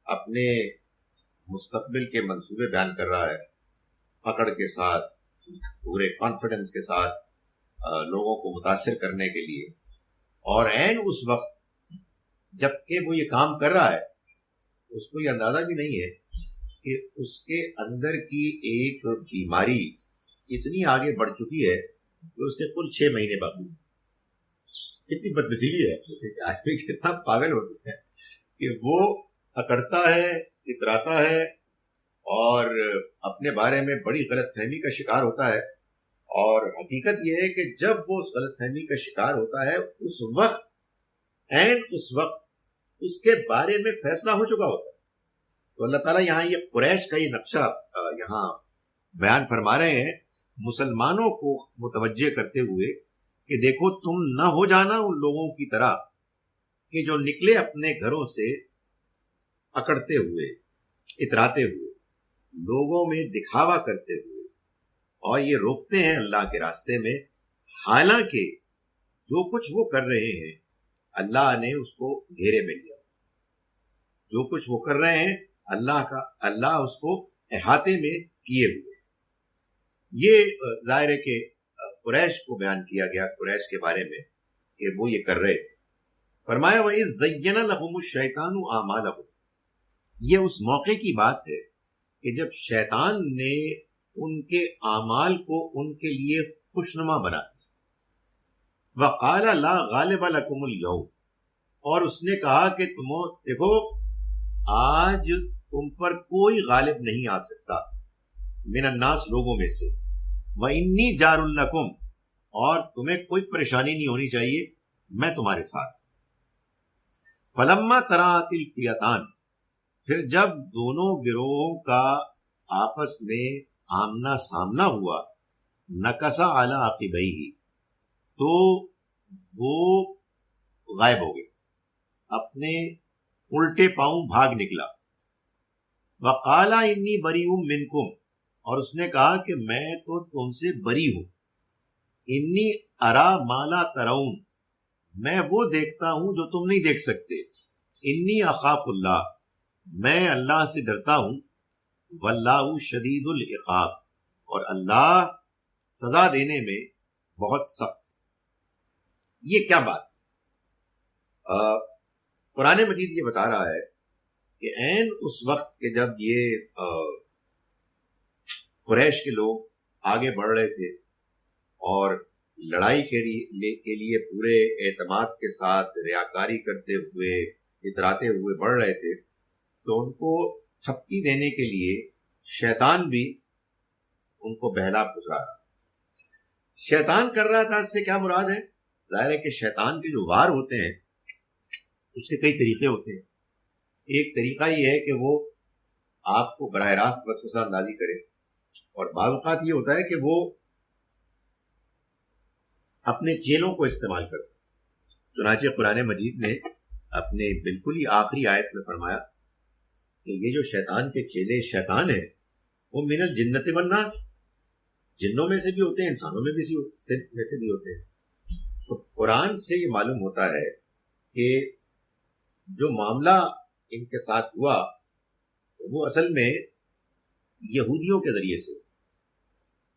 اپنے مستقبل کے منصوبے بیان کر رہا ہے، پکڑ کے ساتھ، پورے کانفیڈنس کے ساتھ لوگوں کو متاثر کرنے کے لیے، اور عین اس وقت جب کہ وہ یہ کام کر رہا ہے اس کو یہ اندازہ بھی نہیں ہے کہ اس کے اندر کی ایک بیماری اتنی آگے بڑھ چکی ہے کہ اس کے کل 6 مہینے باقی. کتنی بدنصیبی ہے، آدمی کتنا پاگل ہوتا ہے کہ وہ اکڑتا ہے، اتراتا ہے اور اپنے بارے میں بڑی غلط فہمی کا شکار ہوتا ہے. اور حقیقت یہ ہے کہ جب وہ اس غلط فہمی کا شکار ہوتا ہے اس وقت عین اس وقت اس کے بارے میں فیصلہ ہو چکا ہوتا ہے. تو اللہ تعالیٰ یہاں یہ قریش کا یہ نقشہ یہاں بیان فرما رہے ہیں مسلمانوں کو متوجہ کرتے ہوئے کہ دیکھو تم نہ ہو جانا ان لوگوں کی طرح کہ جو نکلے اپنے گھروں سے اکڑتے ہوئے، اتراتے ہوئے، لوگوں میں دکھاوا کرتے ہوئے، اور یہ روکتے ہیں اللہ کے راستے میں، حالانکہ جو کچھ وہ کر رہے ہیں اللہ نے اس کو گھیرے میں لیا. جو کچھ وہ کر رہے ہیں اللہ اس کو احاطے میں کیے ہوئے. یہ ظاہر ہے کہ قریش کو بیان کیا گیا، قریش کے بارے میں کہ وہ یہ کر رہے تھے. فرمایا وَإِذْ زَيَّنَ لَهُمُ الشَّيْطَانُ أَعْمَالَهُمْ. یہ اس موقع کی بات ہے کہ جب شیطان نے ان کے اعمال کو ان کے لیے خوشنما بنا دیا. وَقَالَ لَا غَالِبَ لَكُمُ الْيَوْمَ، اور اس نے کہا کہ دیکھو آج تم پر کوئی غالب نہیں آ سکتا، من الناس، لوگوں میں سے، وَإِنِّي جَارٌ لَكُمْ، اور تمہیں کوئی پریشانی نہیں ہونی چاہیے، میں تمہارے ساتھ. فَلَمَّا تَرَاءَتِ الْفِئَتَانِ، پھر جب دونوں گروہوں کا آپس میں آمنا سامنا ہوا، نَكَصَ عَلَىٰ عَقِبَيْهِ، تو وہ غائب ہو گئے، اپنے الٹے پاؤں بھاگ نکلا. وقال انی بریء منکم، اور اس نے کہا کہ میں تو تم سے بری ہوں. انی ارا ما لا ترون، میں وہ دیکھتا ہوں جو تم نہیں دیکھ سکتے. انی اخاف اللہ، میں اللہ سے ڈرتا ہوں. واللہ شدید العقاب، اور اللہ سزا دینے میں بہت سخت. یہ کیا بات ہے؟ قرآن مجید یہ بتا رہا ہے کہ عین اس وقت کہ جب یہ قریش کے لوگ آگے بڑھ رہے تھے اور لڑائی کے لیے پورے اعتماد کے ساتھ ریاکاری کرتے ہوئے اتراتے ہوئے بڑھ رہے تھے، تو ان کو تھپکی دینے کے لیے شیطان بھی ان کو بہلا پھسرا رہا. شیطان کر رہا تھا، اس سے کیا مراد ہے؟ ظاہر ہے کہ شیطان کے جو وار ہوتے ہیں اس کے کئی طریقے ہوتے ہیں. ایک طریقہ یہ ہے کہ وہ آپ کو براہ راست وسوسہ اندازی کرے، اور بعض اوقات یہ ہوتا ہے کہ وہ اپنے چیلوں کو استعمال کرتا. چنانچہ قرآن مجید نے اپنے بالکل ہی آخری آیت میں فرمایا کہ یہ جو شیطان کے چیلے شیطان ہیں وہ من الجنت والناس، جنوں میں سے بھی ہوتے ہیں، انسانوں میں سے بھی ہوتے ہیں. تو قرآن سے یہ معلوم ہوتا ہے کہ جو معاملہ ان کے ساتھ ہوا وہ اصل میں یہودیوں کے ذریعے سے.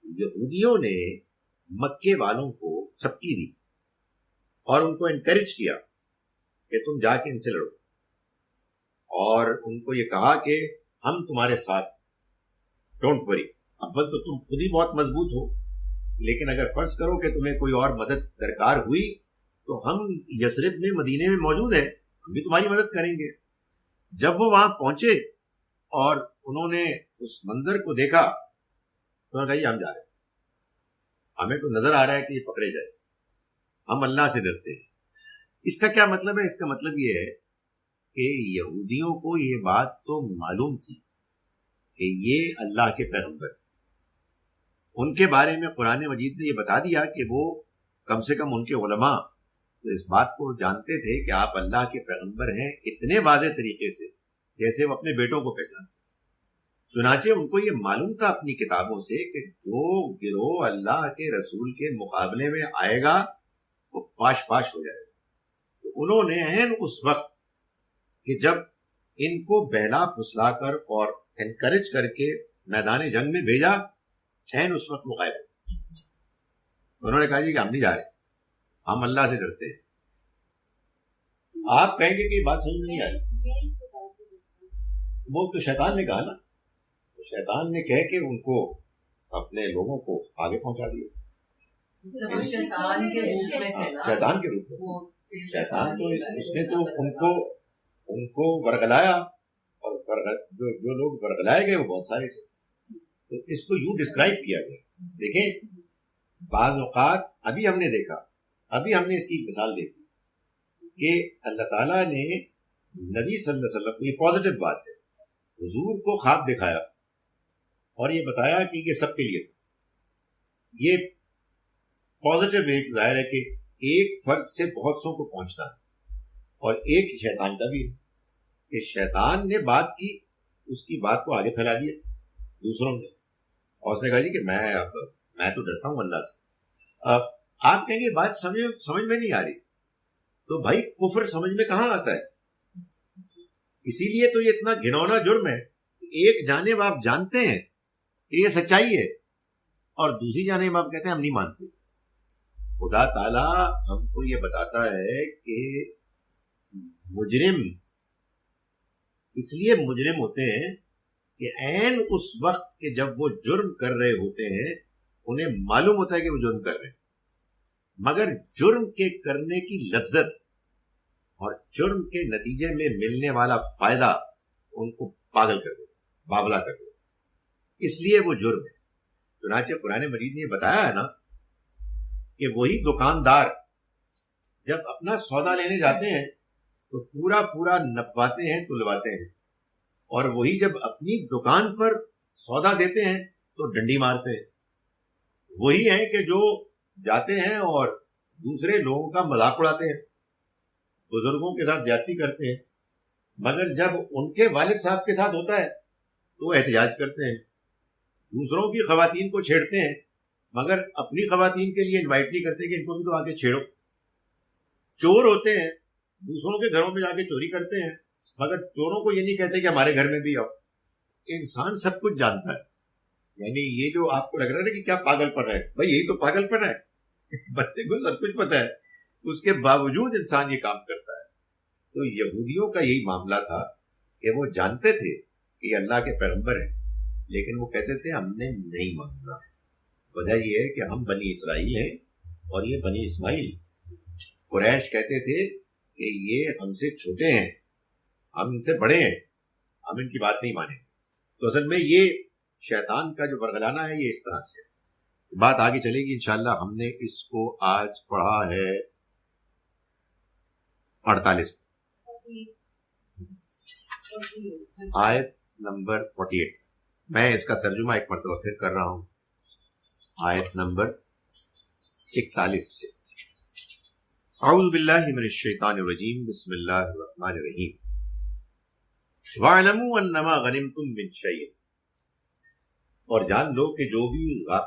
یہودیوں نے مکے والوں کو تھپکی دی اور ان کو انکریج کیا کہ تم جا کے ان سے لڑو، اور ان کو یہ کہا کہ ہم تمہارے ساتھ، ڈونٹ وری. اول تو تم خود ہی بہت مضبوط ہو، لیکن اگر فرض کرو کہ تمہیں کوئی اور مدد درکار ہوئی تو ہم یثرب میں، مدینے میں موجود ہیں، ہم بھی تمہاری مدد کریں گے. جب وہ وہاں پہنچے اور انہوں نے اس منظر کو دیکھا تو انہوں نے کہا یہ ہم جا رہے ہیں، ہمیں تو نظر آ رہا ہے کہ یہ پکڑے جائے، ہم اللہ سے ڈرتے ہیں. اس کا کیا مطلب ہے؟ اس کا مطلب یہ ہے کہ یہودیوں کو یہ بات تو معلوم تھی کہ یہ اللہ کے پیغمبر، ان کے بارے میں قرآن مجید نے یہ بتا دیا کہ وہ کم سے کم ان کے علماء تو اس بات کو جانتے تھے کہ آپ اللہ کے پیغمبر ہیں، اتنے واضح طریقے سے جیسے وہ اپنے بیٹوں کو پہچانتے. چنانچہ ان کو یہ معلوم تھا اپنی کتابوں سے کہ جو گروہ اللہ کے رسول کے مقابلے میں آئے گا وہ پاش پاش ہو جائے گا. تو انہوں نے عین اس وقت کہ جب ان کو بہلا پھسلا کر اور انکریج کر کے میدان جنگ میں بھیجا، عین اس وقت مقابلہ انہوں نے کہا جی کہ ہم نہیں جا رہے، ہم اللہ سے ڈرتے ہیں. آپ کہیں گے کہ یہ بات سمجھ نہیں آئی، وہ تو شیطان نے کہا نا، شیطان نے کہہ کے ان کو اپنے لوگوں کو آگے پہنچا دیا. شیطان کے روپ میں، شیطان تو اس نے تو ان کو ورغلایا، اور جو لوگ ورغلائے گئے وہ بہت سارے تھے. تو اس کو یوں ڈسکرائب کیا گیا. دیکھیں بعض اوقات ابھی ہم نے دیکھا، ابھی ہم نے اس کی ایک مثال دیکھی کہ اللہ تعالیٰ نے نبی صلی اللہ علیہ وسلم کو، یہ پازیٹیو بات ہے، حضور کو خواب دکھایا اور یہ بتایا کہ یہ سب کے لیے تھا. یہ پازیٹیو ایک ظاہر ہے کہ ایک فرد سے بہت سو کو پہنچنا ہے، اور ایک شیطان کا بھی ہے کہ شیطان نے بات کی، اس کی بات کو آگے پھیلا دیا دوسروں نے، اور اس نے کہا جی کہ میں تو ڈرتا ہوں اللہ سے. آپ کہیں گے بات سمجھ میں نہیں آ رہی، تو بھائی کفر سمجھ میں کہاں آتا ہے؟ اسی لیے تو یہ اتنا گھنونا جرم ہے. ایک جانب آپ جانتے ہیں کہ یہ سچائی ہے، اور دوسری جانب آپ کہتے ہیں ہم نہیں مانتے. خدا تعالی ہم کو یہ بتاتا ہے کہ مجرم اس لیے مجرم ہوتے ہیں کہ عین اس وقت کہ جب وہ جرم کر رہے ہوتے ہیں انہیں معلوم ہوتا ہے کہ وہ جرم کر رہے ہیں، مگر جرم کے کرنے کی لذت اور جرم کے نتیجے میں ملنے والا فائدہ ان کو پاگل کر دیتا، باولا کر دیتا، اس لیے وہ جرم ہے. چنانچہ قرآن مجید نے بتایا ہے نا کہ وہی دکاندار جب اپنا سودا لینے جاتے ہیں تو پورا نپواتے ہیں، تلواتے ہیں، اور وہی جب اپنی دکان پر سودا دیتے ہیں تو ڈنڈی مارتے ہیں. وہی ہیں کہ جو جاتے ہیں اور دوسرے لوگوں کا مذاق اڑاتے ہیں، بزرگوں کے ساتھ زیادتی کرتے ہیں، مگر جب ان کے والد صاحب کے ساتھ ہوتا ہے تو احتجاج کرتے ہیں، دوسروں کی خواتین کو چھیڑتے ہیں مگر اپنی خواتین کے لیے انوائٹ نہیں کرتے کہ ان کو بھی تو آگے چھیڑو، چور ہوتے ہیں، دوسروں کے گھروں میں جا کے چوری کرتے ہیں مگر چوروں کو یہ نہیں کہتے کہ ہمارے گھر میں بھی آؤ۔ انسان سب کچھ جانتا ہے، یعنی یہ جو آپ کو لگ رہا ہے نا کہ کیا پاگل پن ہے، بھائی یہی تو پاگل پن ہے، بندے کو سب کچھ پتا ہے، اس کے باوجود انسان یہ کام کرتا ہے۔ تو یہودیوں کا یہی معاملہ تھا کہ وہ جانتے تھے کہ یہ اللہ کے پیغمبر ہیں، لیکن وہ کہتے تھے ہم نے نہیں ماننا۔ وجہ یہ ہے کہ ہم بنی اسرائیل ہیں اور یہ بنی اسماعیل۔ قریش کہتے تھے کہ یہ ہم سے چھوٹے ہیں، ہم ان سے بڑے ہیں، ہم ان کی بات نہیں مانیں۔ تو اصل میں یہ شیطان کا جو ورگلانا ہے یہ اس طرح سے بات آگے چلے گی انشاءاللہ۔ ہم نے اس کو آج پڑھا ہے 48 آیت نمبر 48۔ میں اس کا ترجمہ ایک مرتبہ پھر کر رہا ہوں، آیت نمبر 41 سے۔ اعوذ باللہ من الشیطان الرجیم، بسم اللہ الرحمن الرحیم۔ وَاعْلَمُوا أَنَّمَا غَنِمْتُم مِّن شَيْءٍ، اور جان لو کہ جو بھی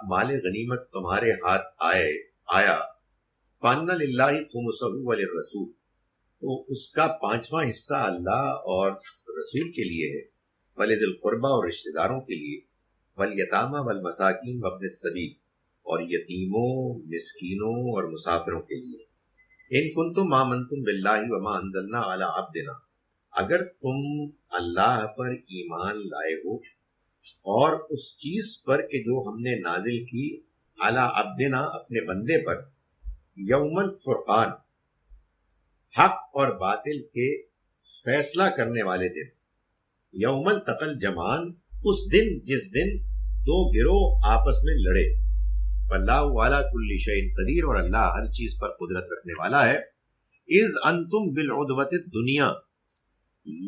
مال غنیمت تمہارے ہاتھ آیا، فَأَنَّ لِلَّهِ خُمُسَهُ وَلِلرَّسُولِ، تو اس کا 5واں حصہ اللہ اور رسول کے لیے ہے، وَلِذِي الْقُرْبَى اور رشتہ داروں کے لیے، وَالْيَتَامَى وَالْمَسَاكِينِ وَابْنِ السَّبِيلِ اور یتیموں، مسکینوں اور مسافروں کے لیے۔ إِن كُنتُمْ آمَنتُم بِاللَّهِ وَمَا أَنزَلْنَا عَلَىٰ عَبْدِنَا، اگر تم اللہ پر ایمان لائے ہو اور اس چیز پر کہ جو ہم نے نازل کی علی عبدنا اپنے بندے پر، یوم الفرقان حق اور باطل کے فیصلہ کرنے والے دن، یوم التقى الجمعان اس دن جس دن دو گروہ آپس میں لڑے، واللہ علی کل شیء قدیر اور اللہ ہر چیز پر قدرت رکھنے والا ہے۔ اذ انتم بالعدوۃ الدنیا،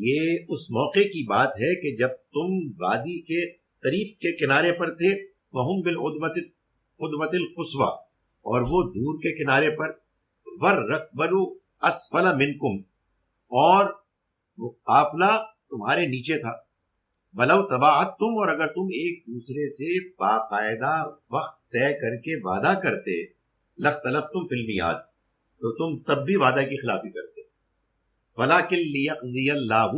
یہ اس موقع کی بات ہے کہ جب تم وادی کے قریب کے کنارے پر تھے، وہم بالعدوۃ القصویٰ اور وہ دور کے کنارے پر، والرکبل اسفل منکم اور وہ قافلہ تمہارے نیچے تھا، ولو تباعدتم اور اگر تم ایک دوسرے سے باقاعدہ وقت طے کر کے وعدہ کرتے، لاختلفتم فی المیعاد تو تم تب بھی وعدہ کی خلافی کرتے۔ وَلَٰكِن لِيَقْضِيَ اللَّهُ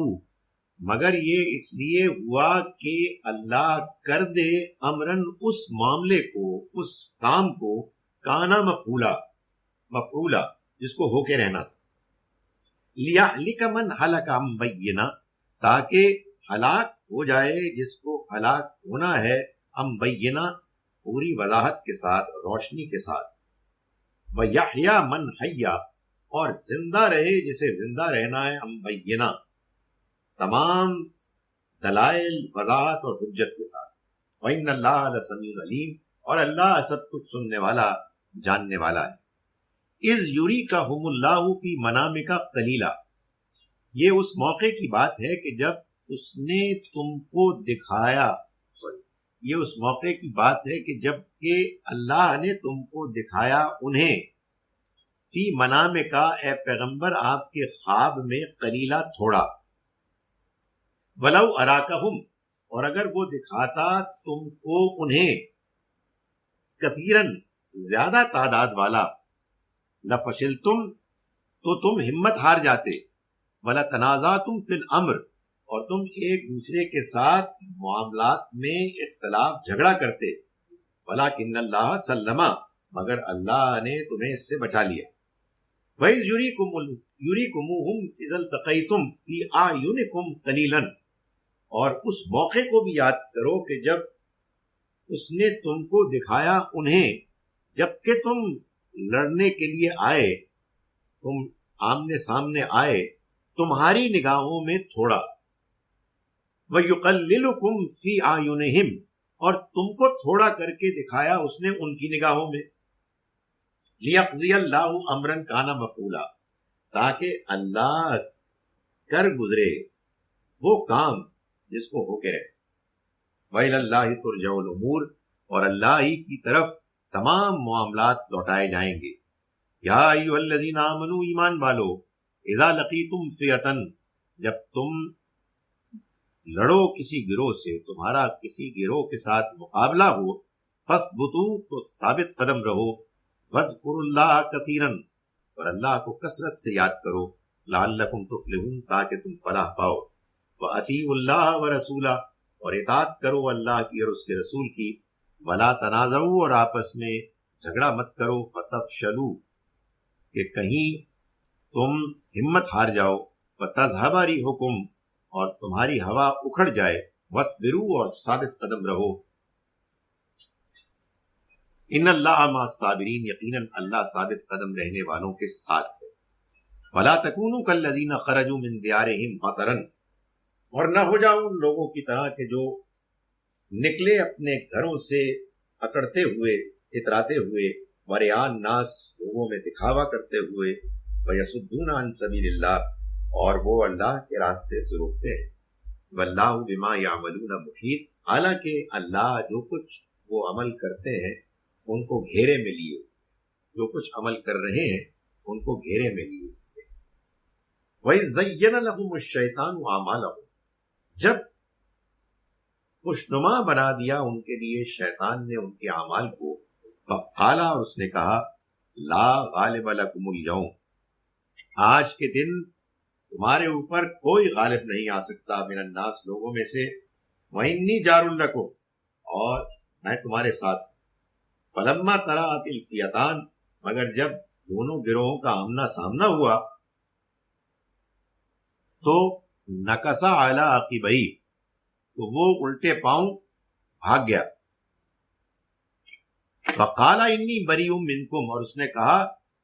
مگر یہ اس لیے ہوا کہ اللہ کر دے امرن اس معاملے کو، اس کام کو، کانا مفعولا جس کو ہو کے رہنا تھا، لِيَهْلِكَ مَنْ هَلَكَ عَن بَيِّنَةٍ تاکہ ہلاک ہو جائے جس کو ہلاک ہونا ہے، عن بَيِّنَةٍ پوری وضاحت کے ساتھ، روشنی کے ساتھ، وَيَحْيَىٰ مَنْ حَيَّا اور زندہ رہے جسے زندہ رہنا ہے، عن بَيِّنَةٍ تمام دلائل، وضاحت اور حجت کے ساتھ، وَإِنَّ اللَّهَ لَسَمِيعٌ عَلِيمٌ اور اللہ سب کچھ سننے والا، جاننے والا ہے۔ اِذْ يُرِيكَهُمُ اللَّهُ فِي مَنَامِكَ قَلِيلًا یہ اس موقع کی بات ہے کہ جب اس نے تم کو دکھایا، یہ اس موقع کی بات ہے کہ جب کہ اللہ نے تم کو دکھایا انہیں، فی منامک اے پیغمبر آپ کے خواب میں، قلیلا تھوڑا، ولو اراکہم اور اگر وہ دکھاتا تم کو انہیں، کثیرن زیادہ تعداد والا، لفشلتم تو تم ہمت ہار جاتے، ولتنازعتم فی الامر اور تم ایک دوسرے کے ساتھ معاملات میں اختلاف جھگڑا کرتے، ولکن اللہ سلم مگر اللہ نے تمہیں اس سے بچا لیا۔ وَإِذْ يُرِيكُمُوهُمْ إِذَا الْتَقَيْتُمْ فِي أَعْيُنِكُمْ قَلِيلًا اور اس موقع کو بھی یاد کرو کہ جب اس نے تم کو دکھایا انہیں جبکہ تم لڑنے کے لیے آئے، تم آمنے سامنے آئے، تمہاری نگاہوں میں تھوڑا، وَيُقَلِّلُكُمْ فِي أَعْيُنِهِمْ اور تم کو تھوڑا کر کے دکھایا اس نے ان کی نگاہوں میں، لِيَقْضِيَ اللَّهُ أَمْرًا كَانَ مَفْعُولًا تاکہ اللہ کر گزرے وہ کام جس کو ہو کے رہے۔ وَإِلَى اللَّهِ تُرْجَعُ الْأُمُورُ اور اللہ ہی کی طرف تمام معاملات لوٹائے جائیں گے۔ یا ایھا الذین آمنوا، ایمان والو، اذا لقیتم فئۃ، جب تم لڑو کسی گروہ سے، تمہارا کسی گروہ کے ساتھ مقابلہ ہو، فاثبتوا، تو ثابت قدم رہو، واذکروا اللہ کثیرا، اور اللہ کو کثرت سے یاد کرو، لعلکم تفلحون، تاکہ تم فلاح پاؤ، وَأَطِیعُوا اللَّهَ وَرَسُولَهُ، اور اطاعت کرو اللہ کی اور اس کے رسول کی، وَلَا تَنَازَعُوا، اور آپس میں جھگڑا مت کرو، فَتَفْشَلُوا، کہ کہیں تم ہمت ہار جاؤ، وَتَذْهَبَ رِيحُكُمْ، اور تمہاری ہوا اکھڑ جائے، وَاصْبِرُوا، اور ثابت قدم رہو، ان اللہ مع الصابرین، یقیناً اللہ ثابت قدم رہنے والوں کے ساتھ ہے، وَلَا تَكُونُوا كَالَّذِينَ خَرَجُوا مِن دِيَارِهِمْ بَطَرًا، اور نہ ہو جاؤ ان لوگوں کی طرح کہ جو نکلے اپنے گھروں سے اکڑتے ہوئے، اتراتے ہوئے، وَرِئَاءَ النَّاسِ، لوگوں میں دکھاوا کرتے ہوئے، وَيَصُدُّونَ عَن سَبِيلِ اللَّهِ، اور وہ اللہ کے راستے سے روکتے ہیں، وَاللَّهُ بِمَا يَعْمَلُونَ مُحِيطٌ، حالانکہ اللہ جو کچھ وہ عمل کرتے ہیں ان کو گھیرے میں لیے، جو کچھ عمل کر رہے ہیں ان کو گھیرے میں لیے۔ وَإِذْ زَيَّنَ لَهُمُ الشَّيْطَانُ أَعْمَالَهُمْ، جب خوشنما بنا دیا ان کے لیے شیطان نے ان کے اعمال کو، فقال، اور اس نے کہا، لا غالب لکم اليوم، آج کے دن تمہارے اوپر کوئی غالب نہیں آ سکتا، من الناس، لوگوں میں سے، وَإِنِّي جَارٌ لَكُمْ، اور میں تمہارے ساتھ، فلما تراءت الفئتان، مگر جب دونوں گروہوں کا آمنا سامنا ہوا، تو نکص علی عقبیہ، تو وہ الٹے پاؤں بھاگ گیا، فقال انی بریء منکم، اور اس نے کہا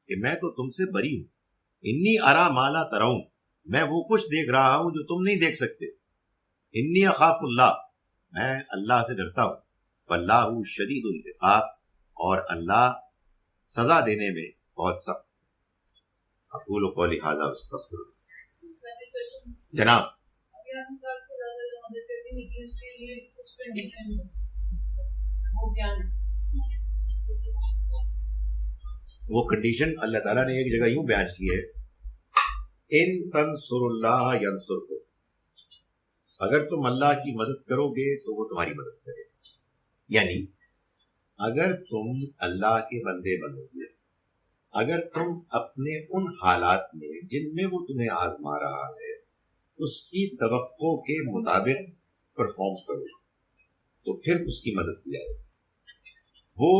کہ میں تو تم سے بری ہوں، انی اری ما لا ترون، میں وہ کچھ دیکھ رہا ہوں جو تم نہیں دیکھ سکتے، انی اخاف اللہ، میں اللہ سے ڈرتا ہوں، واللہ شدید العقاب، اور اللہ سزا دینے میں بہت سخت ہے۔ اقول قولی ھذا واستغفر اللہ۔ جناب، وہ کنڈیشن اللہ تعالیٰ نے ایک جگہ یوں بیان کی ہے، ان تنصر اللہ ینصرکم، اگر تم اللہ کی مدد کرو گے تو وہ تمہاری مدد کرے گا، یعنی اگر تم اللہ کے بندے بنو گے، اگر تم اپنے ان حالات میں جن میں وہ تمہیں آزما رہا ہے اس کی توقع کے مطابق پرفارم کرو تو پھر اس کی مدد کی جائے گی۔ وہ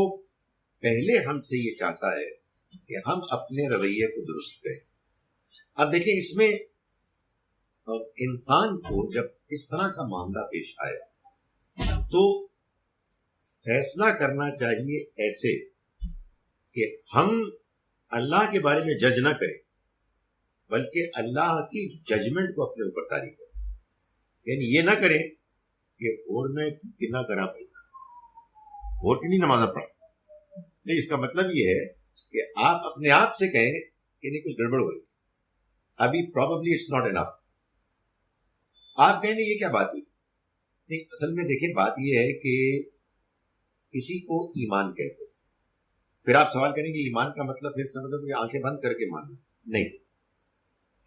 پہلے ہم سے یہ چاہتا ہے کہ ہم اپنے رویے کو درست کریں۔ اب دیکھیں، اس میں انسان کو جب اس طرح کا معاملہ پیش آئے تو فیصلہ کرنا چاہیے ایسے کہ ہم اللہ کے بارے میں جج نہ کریں بلکہ اللہ کی ججمنٹ کو اپنے اوپر طاری کریں، یعنی یہ نہ کریں کہ ووٹ میں کتنا کرا بھائی، ووٹ کی نہیں نماز پڑھا، نہیں، اس کا مطلب یہ ہے کہ آپ اپنے آپ سے کہیں کہ نہیں کچھ گڑبڑ ہو رہی، ابھی پروبیبلی اٹس ناٹ انف، آپ کہیں نہیں یہ کیا بات ہوئی، نہیں، اصل میں دیکھیں بات یہ ہے کہ کسی کو ایمان کہتے ہیں، پھر آپ سوال کریں گے ایمان کا مطلب، پھر اس کا مطلب کہ آنکھیں بند کر کے ماننا، نہیں،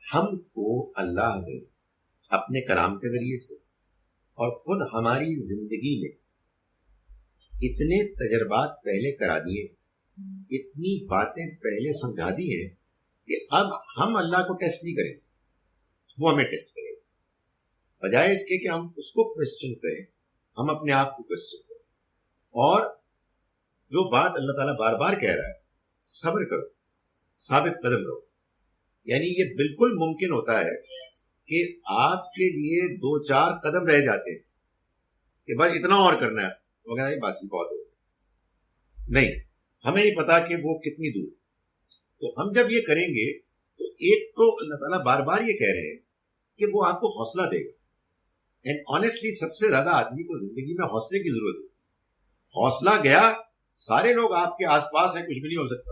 ہم کو اللہ نے اپنے کلام کے ذریعے سے اور خود ہماری زندگی میں اتنے تجربات پہلے کرا دیے، اتنی باتیں پہلے سمجھا دی ہیں کہ اب ہم اللہ کو ٹیسٹ نہیں کریں، وہ ہمیں ٹیسٹ کرے، بجائے اس کے کہ ہم اس کو کوسچن کریں، ہم اپنے آپ کو کوسچن کریں، اور جو بات اللہ تعالیٰ بار بار کہہ رہا ہے، صبر کرو، ثابت قدم رہو، یعنی یہ بالکل ممکن ہوتا ہے کہ آپ کے لیے 2-4 قدم رہ جاتے ہیں کہ بس اتنا اور کرنا ہے، وہ کہتا ہے بس بہت ہو، نہیں، ہمیں نہیں پتا کہ وہ کتنی دور، تو ہم جب یہ کریں گے تو ایک تو اللہ تعالیٰ بار بار یہ کہہ رہے ہیں کہ وہ آپ کو حوصلہ دے گا، اینڈ آنیسٹلی سب سے زیادہ آدمی کو زندگی میں حوصلے کی ضرورت ہے، حوصلہ گیا، سارے لوگ آپ کے آس پاس ہیں، کچھ بھی نہیں ہو سکتا،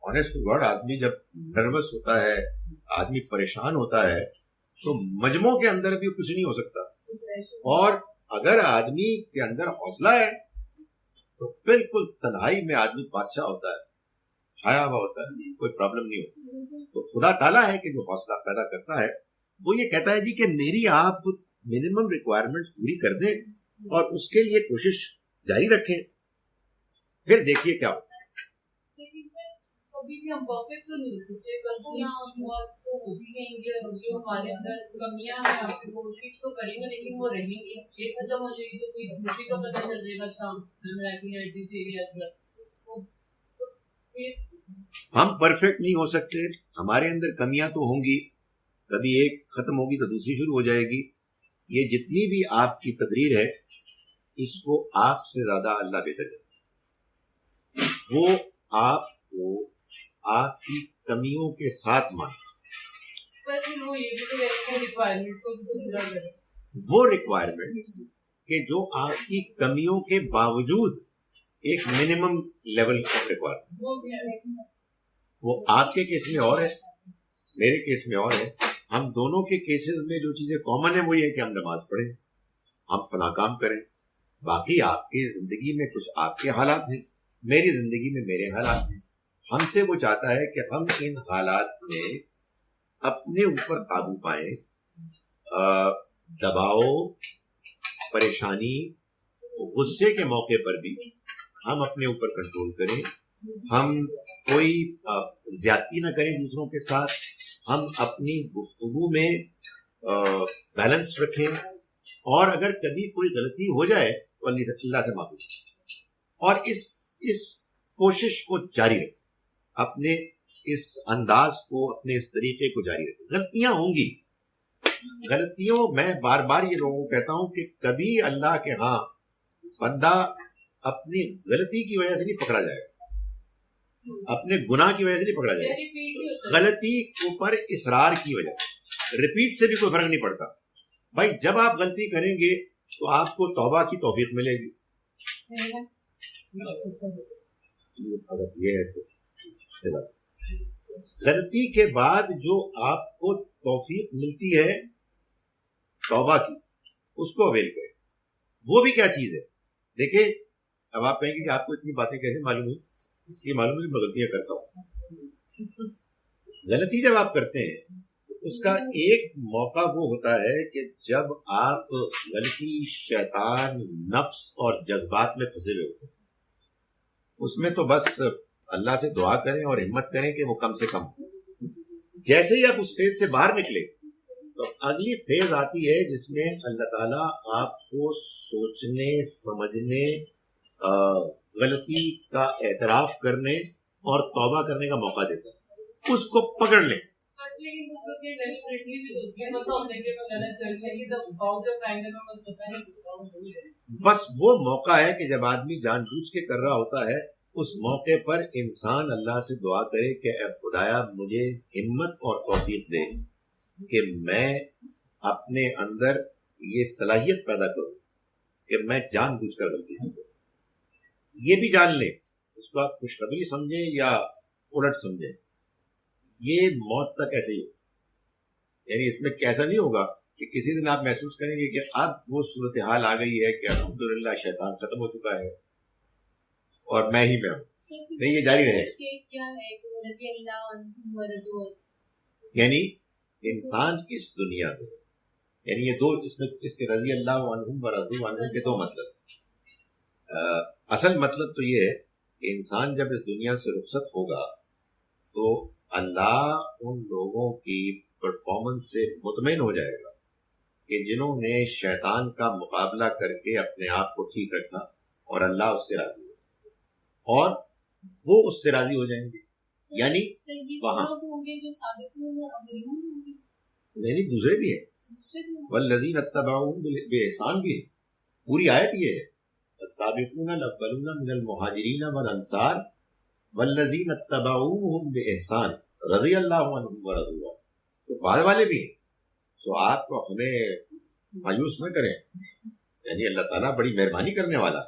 آنیسٹ ورڈ، آدمی جب نروس ہوتا ہے، آدمی پریشان ہوتا ہے تو مجموع کے اندر بھی کچھ نہیں ہو سکتا، اور اگر آدمی کے اندر حوصلہ ہے تو بالکل تنہائی میں آدمی بادشاہ ہوتا ہے، چھایا ہوا ہوتا ہے، کوئی پرابلم نہیں ہوتی. تو خدا تعالیٰ ہے کہ جو حوصلہ پیدا کرتا ہے، وہ یہ کہتا ہے جی کہ میری آپ منیمم ریکوائرمنٹس پوری کر دیں اور اس کے لیے کوشش جاری رکھیں، پھر دیکھیے کیا ہوتا ہے. کبھی بھی ہم پرفیکٹ تو نہیں ہو سکتے، غلطیاں تو ہوتی رہیں گی، اور جو ہمارے اندر کمیاں ہیں ہم کوشش تو کریں گے لیکن وہ رہیں گی. یہ ختم ہو جائے گی تو کوئی دوسری کا پتہ چل جائے گا. ہم پرفیکٹ نہیں ہو سکتے، ہمارے اندر کمیاں تو ہوں گی، کبھی ایک ختم ہوگی تو دوسری شروع ہو جائے گی. یہ جتنی بھی آپ کی تقریر ہے اس کو آپ سے زیادہ اللہ بہتر ہے. وہ آپ کو آپ کی کمیوں کے ساتھ مانتا، وہ ریکوائرمنٹس کہ جو آپ کی کمیوں کے باوجود ایک منیمم لیول آف ریکوائرمنٹ، وہ آپ کے کیس میں اور ہے، میرے کیس میں اور ہے. ہم دونوں کے کیسز میں جو چیزیں کامن ہیں وہ یہ ہے کہ ہم نماز پڑھیں، ہم فلاں کام کریں. باقی آپ کی زندگی میں کچھ آپ کے حالات ہیں، میری زندگی میں میرے حالات ہیں. ہم سے وہ چاہتا ہے کہ ہم ان حالات میں اپنے اوپر قابو پائیں، دباؤ، پریشانی، غصے کے موقع پر بھی ہم اپنے اوپر کنٹرول کریں، ہم کوئی زیادتی نہ کریں دوسروں کے ساتھ، ہم اپنی گفتگو میں بیلنس رکھیں، اور اگر کبھی کوئی غلطی ہو جائے تو اللہ سے معافی، اور اس کوشش کو جاری رکھیں، اپنے اس انداز کو، اپنے اس طریقے کو جاری رکھیں. غلطیاں ہوں گی، غلطیوں میں بار بار یہ لوگوں کو کہتا ہوں کہ کبھی اللہ کے ہاں بندہ اپنی غلطی کی وجہ سے نہیں پکڑا جائے گا، اپنے گناہ کی وجہ سے نہیں پکڑا جائے گا، غلطی اوپر اصرار کی وجہ سے. ریپیٹ سے بھی کوئی فرق نہیں پڑتا. بھائی جب آپ غلطی کریں گے تو آپ کو توبہ کی توفیق ملے گی. یہ ہے غلطی کے بعد جو آپ کو توفیق ملتی ہے توبہ کی، اس کو اویل کریں. وہ بھی کیا چیز ہے دیکھیں. اب آپ کہیں گے کہ آپ کو اتنی باتیں کیسے معلوم ہوئی؟ اس لیے معلوم ہے کہ میں غلطیاں کرتا ہوں. غلطی جب آپ کرتے ہیں اس کا ایک موقع وہ ہوتا ہے کہ جب آپ غلطی شیطان، نفس اور جذبات میں پھنسے ہوئے ہوتے ہیں. اس میں تو بس اللہ سے دعا کریں اور ہمت کریں کہ وہ کم سے کم. جیسے ہی آپ اس فیز سے باہر نکلے تو اگلی فیز آتی ہے جس میں اللہ تعالیٰ آپ کو سوچنے، سمجھنے، غلطی کا اعتراف کرنے اور توبہ کرنے کا موقع دیتا ہے. اس کو پکڑ لیں. بس وہ موقع ہے کہ جب آدمی جان بوجھ کے کر رہا ہوتا ہے، اس موقع پر انسان اللہ سے دعا کرے کہ اے خدایا مجھے ہمت اور توفیق دے کہ میں اپنے اندر یہ صلاحیت پیدا کروں کہ میں جان بوجھ کر غلطی کروں. یہ بھی جان لیں، اس کو آپ خوشخبری سمجھیں یا الٹ سمجھیں، یہ موت تک ایسے ہی ہوگا. یعنی اس میں کیسا نہیں ہوگا کہ کسی دن آپ محسوس کریں گے کہ اب وہ صورتحال آ گئی ہے کہ الحمدللہ شیطان ختم ہو چکا ہے اور میں ہی میں ہوں. نہیں، یہ جاری رہے. یعنی انسان اس دنیا میں، یعنی یہ دو اس کے رضی اللہ عنہم ورضوا عنہ کے دو مطلب. اصل مطلب تو یہ ہے کہ انسان جب اس دنیا سے رخصت ہوگا تو اللہ ان لوگوں کی پرفارمنس سے مطمئن ہو جائے گا کہ جنہوں نے شیطان کا مقابلہ کر کے اپنے آپ کو ٹھیک رکھا اور اللہ اس سے راضی ہو، اور وہ اس سے راضی ہو جائیں گے. یعنی وہاں نہیں، دوسرے بھی ہیں، والذین اتبعوہم بإحسان بھی ہے. پوری آیت یہ ہے السابقون الاولون من المہاجرین والانصار والذین اتبعوہم بإحسان رضی اللہ عنہم ورضوا. تو بعد والے بھی ہیں. تو آپ کو ہمیں مایوس نہ کریں، یعنی اللہ تعالیٰ بڑی مہربانی کرنے والا.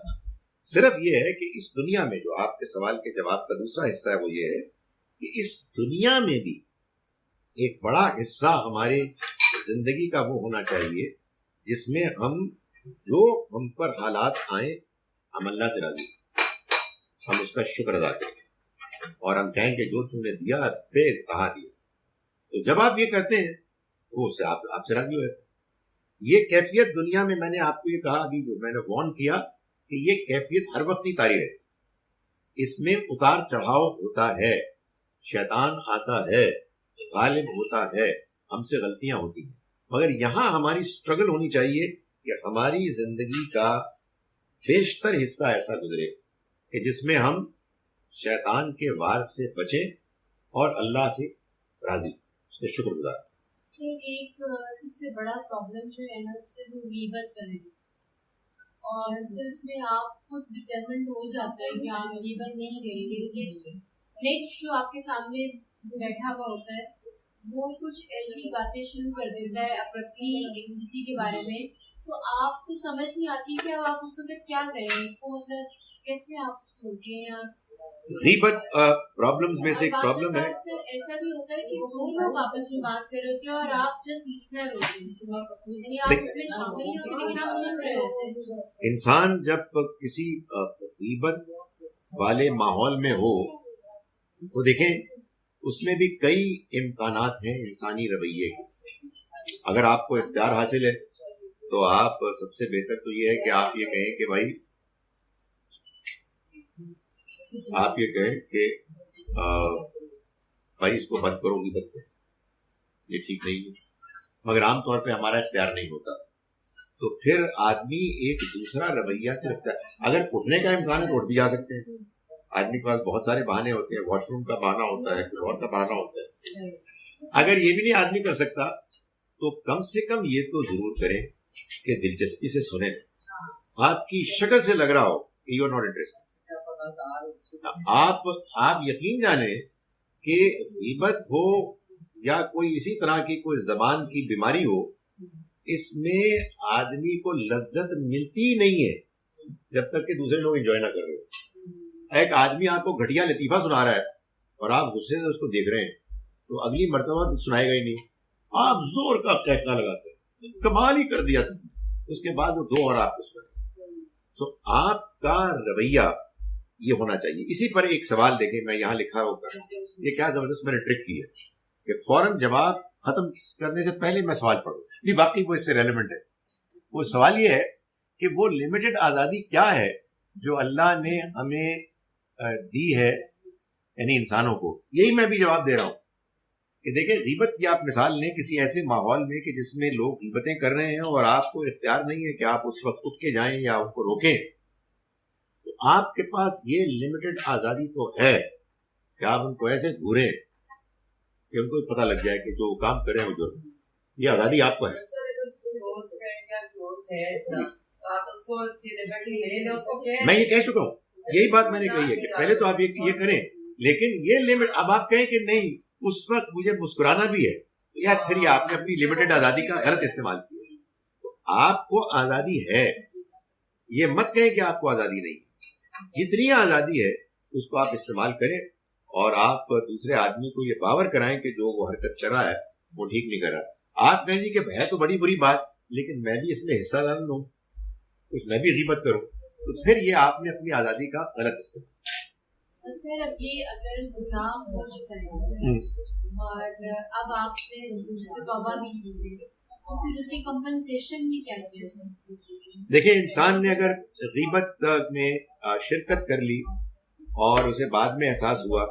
صرف یہ ہے کہ اس دنیا میں، جو آپ کے سوال کے جواب کا دوسرا حصہ ہے، وہ یہ ہے کہ اس دنیا میں بھی ایک بڑا حصہ ہماری زندگی کا وہ ہونا چاہیے جس میں جو ہم پر حالات آئیں ہم اللہ سے راضی، ہم اس کا شکر ادا کریں. اور ہم کہیں کہ جو تم نے دیا بے کہا دیا. تو جب آپ یہ کرتے ہیں وہ اس سے آپ سے راضی ہو جاتے ہیں. یہ کیفیت دنیا میں نے آپ کو یہ کہا ابھی جو میں نے وارن کیا کہ یہ کیفیت ہر وقت نہیں طاری رہتی. اس میں اتار چڑھاؤ ہوتا ہے, شیطان آتا ہے, غالب ہوتا ہے, ہم سے غلطیاں ہوتی ہیں, مگر یہاں ہماری سٹرگل ہونی چاہیے کہ ہماری زندگی کا بیشتر حصہ ایسا گزرے کہ جس میں ہم شیطان کے وار سے بچیں اور اللہ سے راضی, اس کے شکر گزار. سر ایک سب سے بڑا پرابلم جو ہے نا سر وہ غیبت کریں, اور سر اس میں آپ خود ڈٹرمنٹ ہو جاتا ہے کہ آپ غیبت نہیں کریں گے. نیکسٹ جو آپ کے سامنے بیٹھا ہوا ہوتا ہے وہ کچھ ایسی باتیں شروع کر دیتا ہے اپنی کسی کے بارے میں, تو آپ کو سمجھ نہیں آتی کہ اب آپ اس وقت کیا کریں, اس کو مطلب کیسے آپ اس کو روکیں. یا غیبت پرابلمز میں سے ایک پرابلم ہے. سر ایسا بھی ہوتا ہے کہ دو لوگ آپس میں بات کر رہے ہوتے ہیں اور آپ جسٹ لسنر ہوتے ہیں, یعنی آپ اس میں شامل نہیں ہوتے لیکن آپ سن رہے ہوتے ہیں. انسان جب کسی غیبت والے ماحول میں ہو تو دیکھیں اس میں بھی کئی امکانات ہیں انسانی رویے کے. اگر آپ کو اختیار حاصل ہے تو آپ سب سے بہتر تو یہ ہے کہ آپ یہ کہیں کہ بھائی بھائی اس کو بند کرو, غیبت کو, یہ ٹھیک نہیں ہے. مگر عام طور پہ ہمارا اختیار نہیں ہوتا, تو پھر آدمی ایک دوسرا رویہ تو اختیار, اگر اٹھنے کا امکان ہے تو اٹھ بھی جا سکتے ہیں. آدمی کے پاس بہت سارے بہانے ہوتے ہیں, واش روم کا بہانہ ہوتا ہے, کچھ اور کا بہانہ ہوتا ہے. اگر یہ بھی نہیں آدمی کر سکتا تو کم سے کم یہ تو ضرور کریں کہ دلچسپی سے سنیں, آپ کی شکل سے لگ رہا ہو کہ یو آر ناٹ انٹرسٹڈ. آپ یقین جانیں کہ غیبت ہو یا کوئی اسی طرح کی کوئی زبان کی بیماری ہو, اس میں آدمی کو لذت ملتی نہیں ہے جب تک کہ دوسرے لوگ انجوائے نہ کر رہے ہو. ایک آدمی آپ کو گھٹیا لطیفہ سنا رہا ہے اور آپ غصے سے اس کو دیکھ رہے ہیں تو اگلی مرتبہ سنائے گا ہی نہیں, آپ زور کا کہنا لگاتے ہیں, کمال ہی کر دیا تم, اس کے بعد وہ دو اور آپ کو سنائے. سو آپ کا رویہ یہ ہونا چاہیے. اسی پر ایک سوال دیکھیں, میں یہاں لکھا ہوگا, یہ کیا زبردست میں نے ٹرک کی ہے کہ فوراً جواب ختم کرنے سے پہلے میں سوال پڑھوں. نہیں باقی وہ اس سے ریلیونٹ ہے. وہ سوال یہ ہے کہ وہ لمیٹڈ آزادی کیا ہے جو اللہ نے ہمیں دی ہے, یعنی انسانوں کو. یہی میں بھی جواب دے رہا ہوں کہ دیکھیں غیبت کی آپ مثال لیں کسی ایسے ماحول میں کہ جس میں لوگ غیبتیں کر رہے ہیں اور آپ کو اختیار نہیں ہے کہ آپ اس وقت اٹھ کے جائیں یا ان کو روکیں. تو آپ کے پاس یہ لمیٹڈ آزادی تو ہے کہ آپ ان کو ایسے گھوریں کہ ان کو پتہ لگ جائے کہ جو کام کریں وہ جرم. یہ آزادی آپ کو ہے. میں یہ کہہ چکا ہوں, یہی بات میں نے کہی ہے کہ پہلے تو آپ یہ کریں, لیکن یہ لمٹ اب آپ کہیں کہ نہیں اس وقت مجھے مسکرانا بھی ہے, یا پھر یہ آپ نے اپنی لمیٹڈ آزادی کا غلط استعمال کیا. آپ کو آزادی ہے, یہ مت کہیں کہ آپ کو آزادی نہیں. جتنی آزادی ہے اس کو آپ استعمال کریں اور آپ دوسرے آدمی کو یہ باور کرائیں کہ جو وہ حرکت کر رہا ہے وہ ٹھیک نہیں کر رہا. آپ کہیں جی کہ ہے تو بڑی بری بات, لیکن میں بھی اس میں حصہ نہ لوں, کچھ میں بھی غیبت کروں, تو پھر یہ آپ نے اپنی آزادی کا غلط استعمال. سر اب یہ اگر گناہ ہو چکا ہے اور اب آپ نے اس سے توبہ بھی کی ہے تو پھر اس کی کمپنسیشن بھی کیا کیا جائے؟ دیکھیں انسان نے اگر غیبت میں شرکت کر لی اور اسے بعد میں احساس ہوا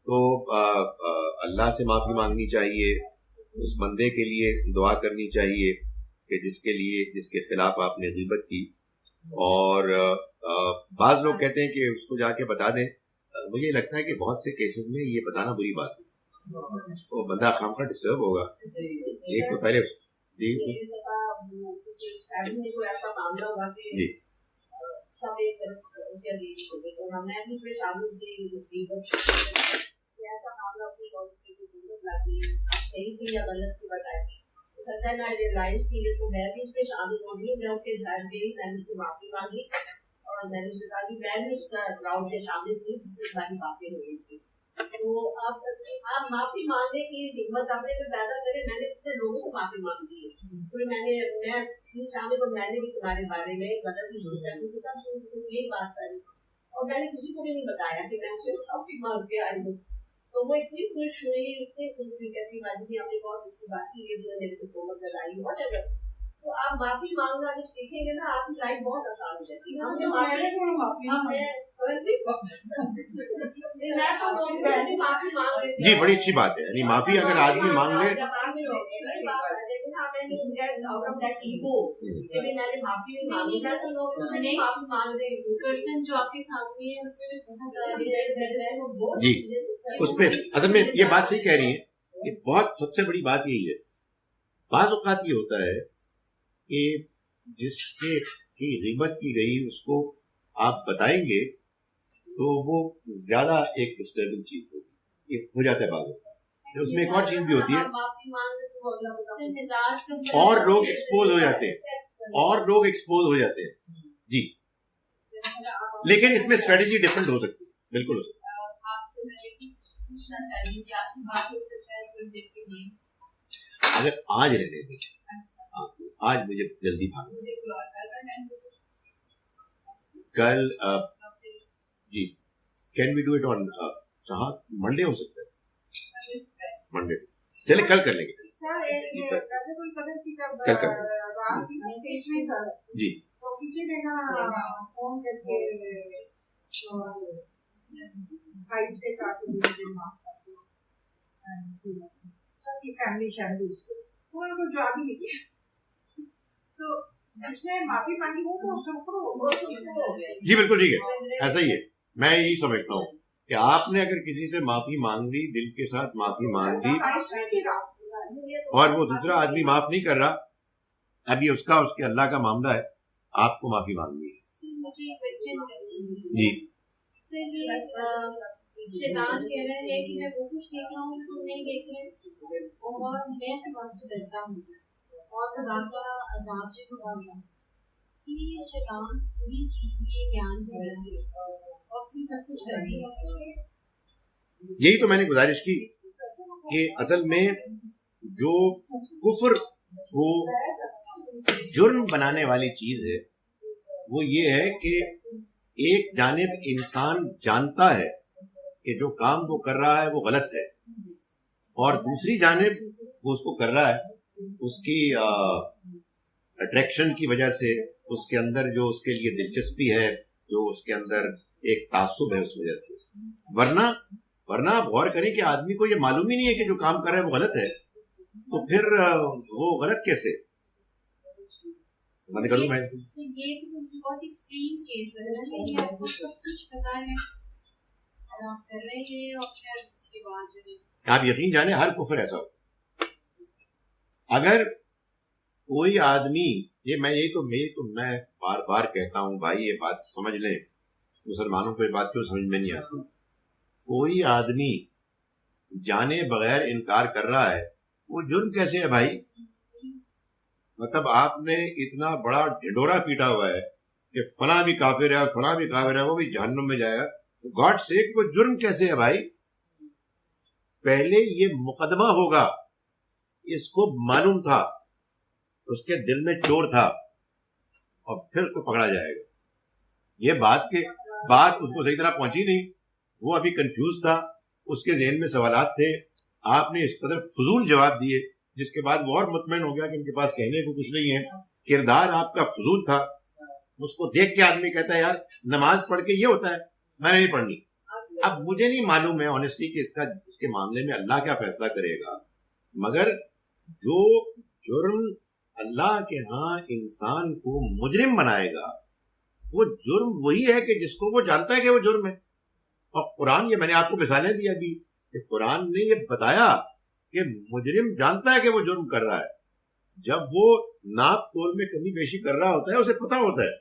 تو اللہ سے معافی مانگنی چاہیے, اس بندے کے لیے دعا کرنی چاہیے کہ جس کے خلاف آپ نے غیبت کی. اور بعض لوگ کہتے ہیں کہ اس کو جا کے بتا دیں. مجھے لگتا ہے کہ بہت سے کیسز میں یہ بتانا بری بات ہے, وہ بندہ خامخواہ ڈسٹرب ہوگا. ایک تو پہلے جی ایسا معاملہ ہوا کہ سب ایک طرف میں بھی اس میں شامل تھی. ایسا معاملہ صحیح تھی یا غلط تھی بتائے, میں ریئلائز کی تو میں بھی اس میں شامل ہو گئی. میں اس کے گھر گئی, میں نے اس کی معافی مانگی اور میں نے اس کہا کہ میں بھی اس کراؤڈ میں شامل تھی جس میں ساری باتیں ہو رہی تھی. تو آپ معافی مانگنے کی ہمت اپنے میں پیدا کریں. میں نے کتنے لوگوں سے معافی مانگی ہے, پھر میں تھی شامل اور میں نے بھی تمہارے بارے میں غلط ہی سوچا کیونکہ سب یہی بات کر رہی. اور میں نے کسی کو بھی نہیں بتایا کہ میں اسے معافی مانگ کے آئی ہوں. تو وہ اتنی خوش ہوئی کہتی باجی آپ نے بہت اچھی بات کی, یہ میرے کو بہت لگائی واٹ ایور. تو آپ معافی مانگنا اگر سیکھیں گے نا آپ کی لائف بہت آسان ہو جاتی ہے. جی بڑی اچھی بات ہے, یعنی معافی اگر آدمی مانگ لے. پرسن جو آپ کے سامنے ہے اس میں بہت زیادہ جی اس پہ اصل میں یہ بات صحیح کہہ رہی ہیں کہ بہت سب سے بڑی بات یہی ہے. بعض اوقات یہ ہوتا ہے کہ جس کی غیبت کی گئی اس کو آپ بتائیں گے تو وہ زیادہ ایک ڈسٹربنگ چیز ہوگی, ہو جاتا ہے بعض اوقات. اس میں ایک اور چیز بھی ہوتی ہے, اور لوگ ایکسپوز ہو جاتے ہیں, جی لیکن اس میں اسٹریٹجی ڈفرنٹ ہو سکتی ہے, بالکل ہو سکتی ہے. آپ سے میں یہ پوچھنا چاہیے کہ آپ سے بات ہو سکتا ہے پروجیکٹ کے لیے اگر آج رہنے دیں, آج مجھے جلدی کل جی can we do it on Monday ہو سکتا ہے, منڈے سے چلے کل کر لیں گے. جی کسی نے نا فون کر کے بھائی سے سب کی فیملی کو جواب ہی نہیں دیا. تو جس نے معافی مانگی وہ تو جی بالکل ٹھیک ہے, ایسا ہی ہے. میں یہی سمجھتا ہوں کہ آپ نے اگر کسی سے معافی مانگ لی, دل کے ساتھ معافی مانگ دی, اور وہ دوسرا آدمی معاف نہیں کر رہا, ابھی اس کے اللہ کا معاملہ ہے, آپ کو معافی مانگنی ہے. سر مجھے کوسچن کرنی ہے. جی سر یہ شیطان کہہ رہا ہے کہ میں وہ کچھ دیکھ رہا ہوں تم نہیں دیکھ رہے, اور میں خدا سے ڈرتا ہوں, اور خدا کا عذاب جو ہے یہ شیطان پوری چیز یہ بیان کر رہا ہے اور پھر سب کچھ کر بھی رہا ہے. یہی تو میں نے گزارش کی کہ اصل میں جو کفر کو جرم بنانے والی چیز ہے وہ یہ ہے کہ ایک جانب انسان جانتا ہے کہ جو کام وہ کر رہا ہے وہ غلط ہے, اور دوسری جانب وہ اس کو کر رہا ہے اس کی اٹریکشن کی وجہ سے, اس کے اندر جو اس کے لیے دلچسپی ہے, جو اس کے اندر ایک تعصب ہے اس وجہ سے. ورنہ آپ غور کریں کہ آدمی کو یہ معلوم ہی نہیں ہے کہ جو کام کر رہا ہے وہ غلط ہے, تو پھر وہ غلط کیسے؟ یہ تو بہت ایکسٹریم کیس ہے, آپ کو سب کچھ پتا ہے اور آپ کر رہے ہیں, اور پھر اس کے بعد جو ہے آپ یقین جانیں ہر کفر ایسا ہو. اگر کوئی آدمی میں بار بار کہتا ہوں بھائی یہ بات سمجھ لیں, مسلمانوں کو یہ بات کیوں سمجھ میں نہیں آتی. کوئی آدمی جانے بغیر انکار کر رہا ہے وہ جرم کیسے ہے بھائی؟ مطلب آپ نے اتنا بڑا ڈھنڈورا پیٹا ہوا ہے کہ فلاں بھی کافر ہے, فلاں بھی کافر ہے, وہ بھی جہنم میں جائے گا. گاڈ سیک وہ جرم کیسے ہے بھائی؟ پہلے یہ مقدمہ ہوگا, اس کو معلوم تھا, اس کے دل میں چور تھا, اور پھر اس کو پکڑا جائے گا. یہ بات اس کو صحیح طرح پہنچی نہیں, وہ ابھی کنفیوز تھا, اس کے ذہن میں سوالات تھے, آپ نے اس قدر فضول جواب دیے جس کے بعد وہ اور مطمئن ہو گیا کہ ان کے پاس کہنے کو کچھ نہیں ہے. کردار آپ کا فضول تھا. اس کو دیکھ کے آدمی کہتا ہے یار نماز پڑھ کے یہ ہوتا ہے, میں نے نہیں پڑھنی. اب مجھے نہیں معلوم ہے آنیسٹلی کہ اس کے معاملے میں اللہ کیا فیصلہ کرے گا, مگر جو جرم اللہ کے ہاں انسان کو مجرم بنائے گا وہ جرم وہی ہے کہ جس کو وہ جانتا ہے کہ وہ جرم ہے. اور قرآن, یہ میں نے آپ کو مثالیں دی ابھی کہ قرآن نے یہ بتایا کہ مجرم جانتا ہے کہ وہ جرم کر رہا ہے. جب وہ ناپ تول میں کمی بیشی کر رہا ہوتا ہے اسے پتہ ہوتا ہے,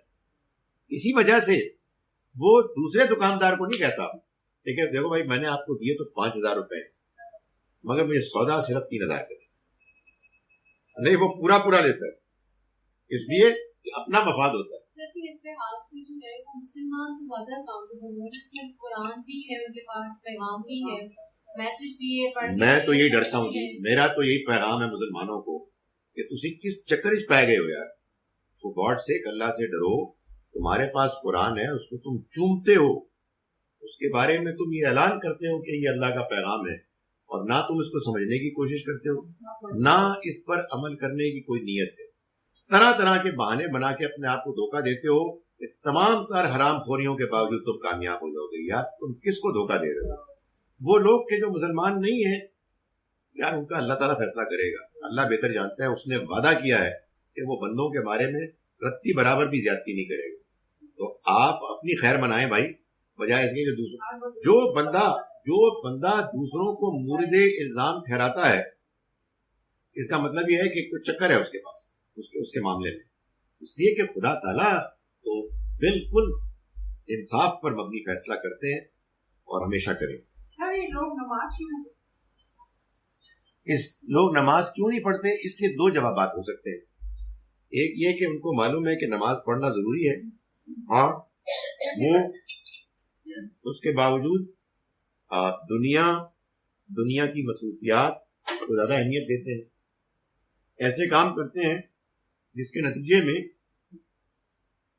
اسی وجہ سے وہ دوسرے دکاندار کو نہیں کہتا دیکھیں دیکھو بھائی میں نے آپ کو دیے تو 5,000 روپے مگر مجھے سودا صرف 3,000 کا تھا. نہیں, وہ پورا لیتا ہے, اس لیے اپنا مفاد ہوتا ہے. سر اس لحاظ سے جو ہے وہ مسلمان تو زیادہ اکاؤنٹیبل ہیں, صرف قرآن بھی ہے ان کے پاس, پیغام بھی ہے, میسج بھی ہے. میں تو یہی ڈرتا ہوں جی, میرا تو یہی پیغام ہے مسلمانوں کو کہ تسی کس چکر پائے گئے ہو یار. فور گاڈ سیک اللہ سے ڈرو, تمہارے پاس قرآن ہے، اس کو تم چومتے ہو، اس کے بارے میں تم یہ اعلان کرتے ہو کہ یہ اللہ کا پیغام ہے، اور نہ تم اس کو سمجھنے کی کوشش کرتے ہو، نہ اس پر عمل کرنے کی کوئی نیت ہے، طرح طرح کے بہانے بنا کے اپنے آپ کو دھوکہ دیتے ہو کہ تمام تر حرام خوریوں کے باوجود تم کامیاب ہو جاؤ گے. یار تم کس کو دھوکہ دے رہے ہو؟ وہ لوگ کہ جو مسلمان نہیں ہیں، یار ان کا اللہ تعالیٰ فیصلہ کرے گا، اللہ بہتر جانتا ہے. اس نے وعدہ کیا ہے کہ وہ بندوں کے بارے میں رتی برابر بھی زیادتی نہیں کرے گا. تو آپ اپنی خیر منائیں بھائی، بجائے اس کے کہ جو بندہ دوسروں کو مورد الزام ٹھہراتا ہے، اس کا مطلب یہ ہے کہ کوئی چکر ہے اس کے پاس اس کے معاملے میں. اس لیے کہ خدا تعالیٰ تو بالکل انصاف پر مبنی فیصلہ کرتے ہیں اور ہمیشہ کریں. سر یہ لوگ نماز کیوں نہیں پڑھتے؟ اس کے دو جوابات ہو سکتے ہیں. ایک یہ کہ ان کو معلوم ہے کہ نماز پڑھنا ضروری ہے، ہاں وہ اس کے باوجود دنیا کی مصروفیات کو زیادہ اہمیت دیتے ہیں، ایسے کام کرتے ہیں جس کے نتیجے میں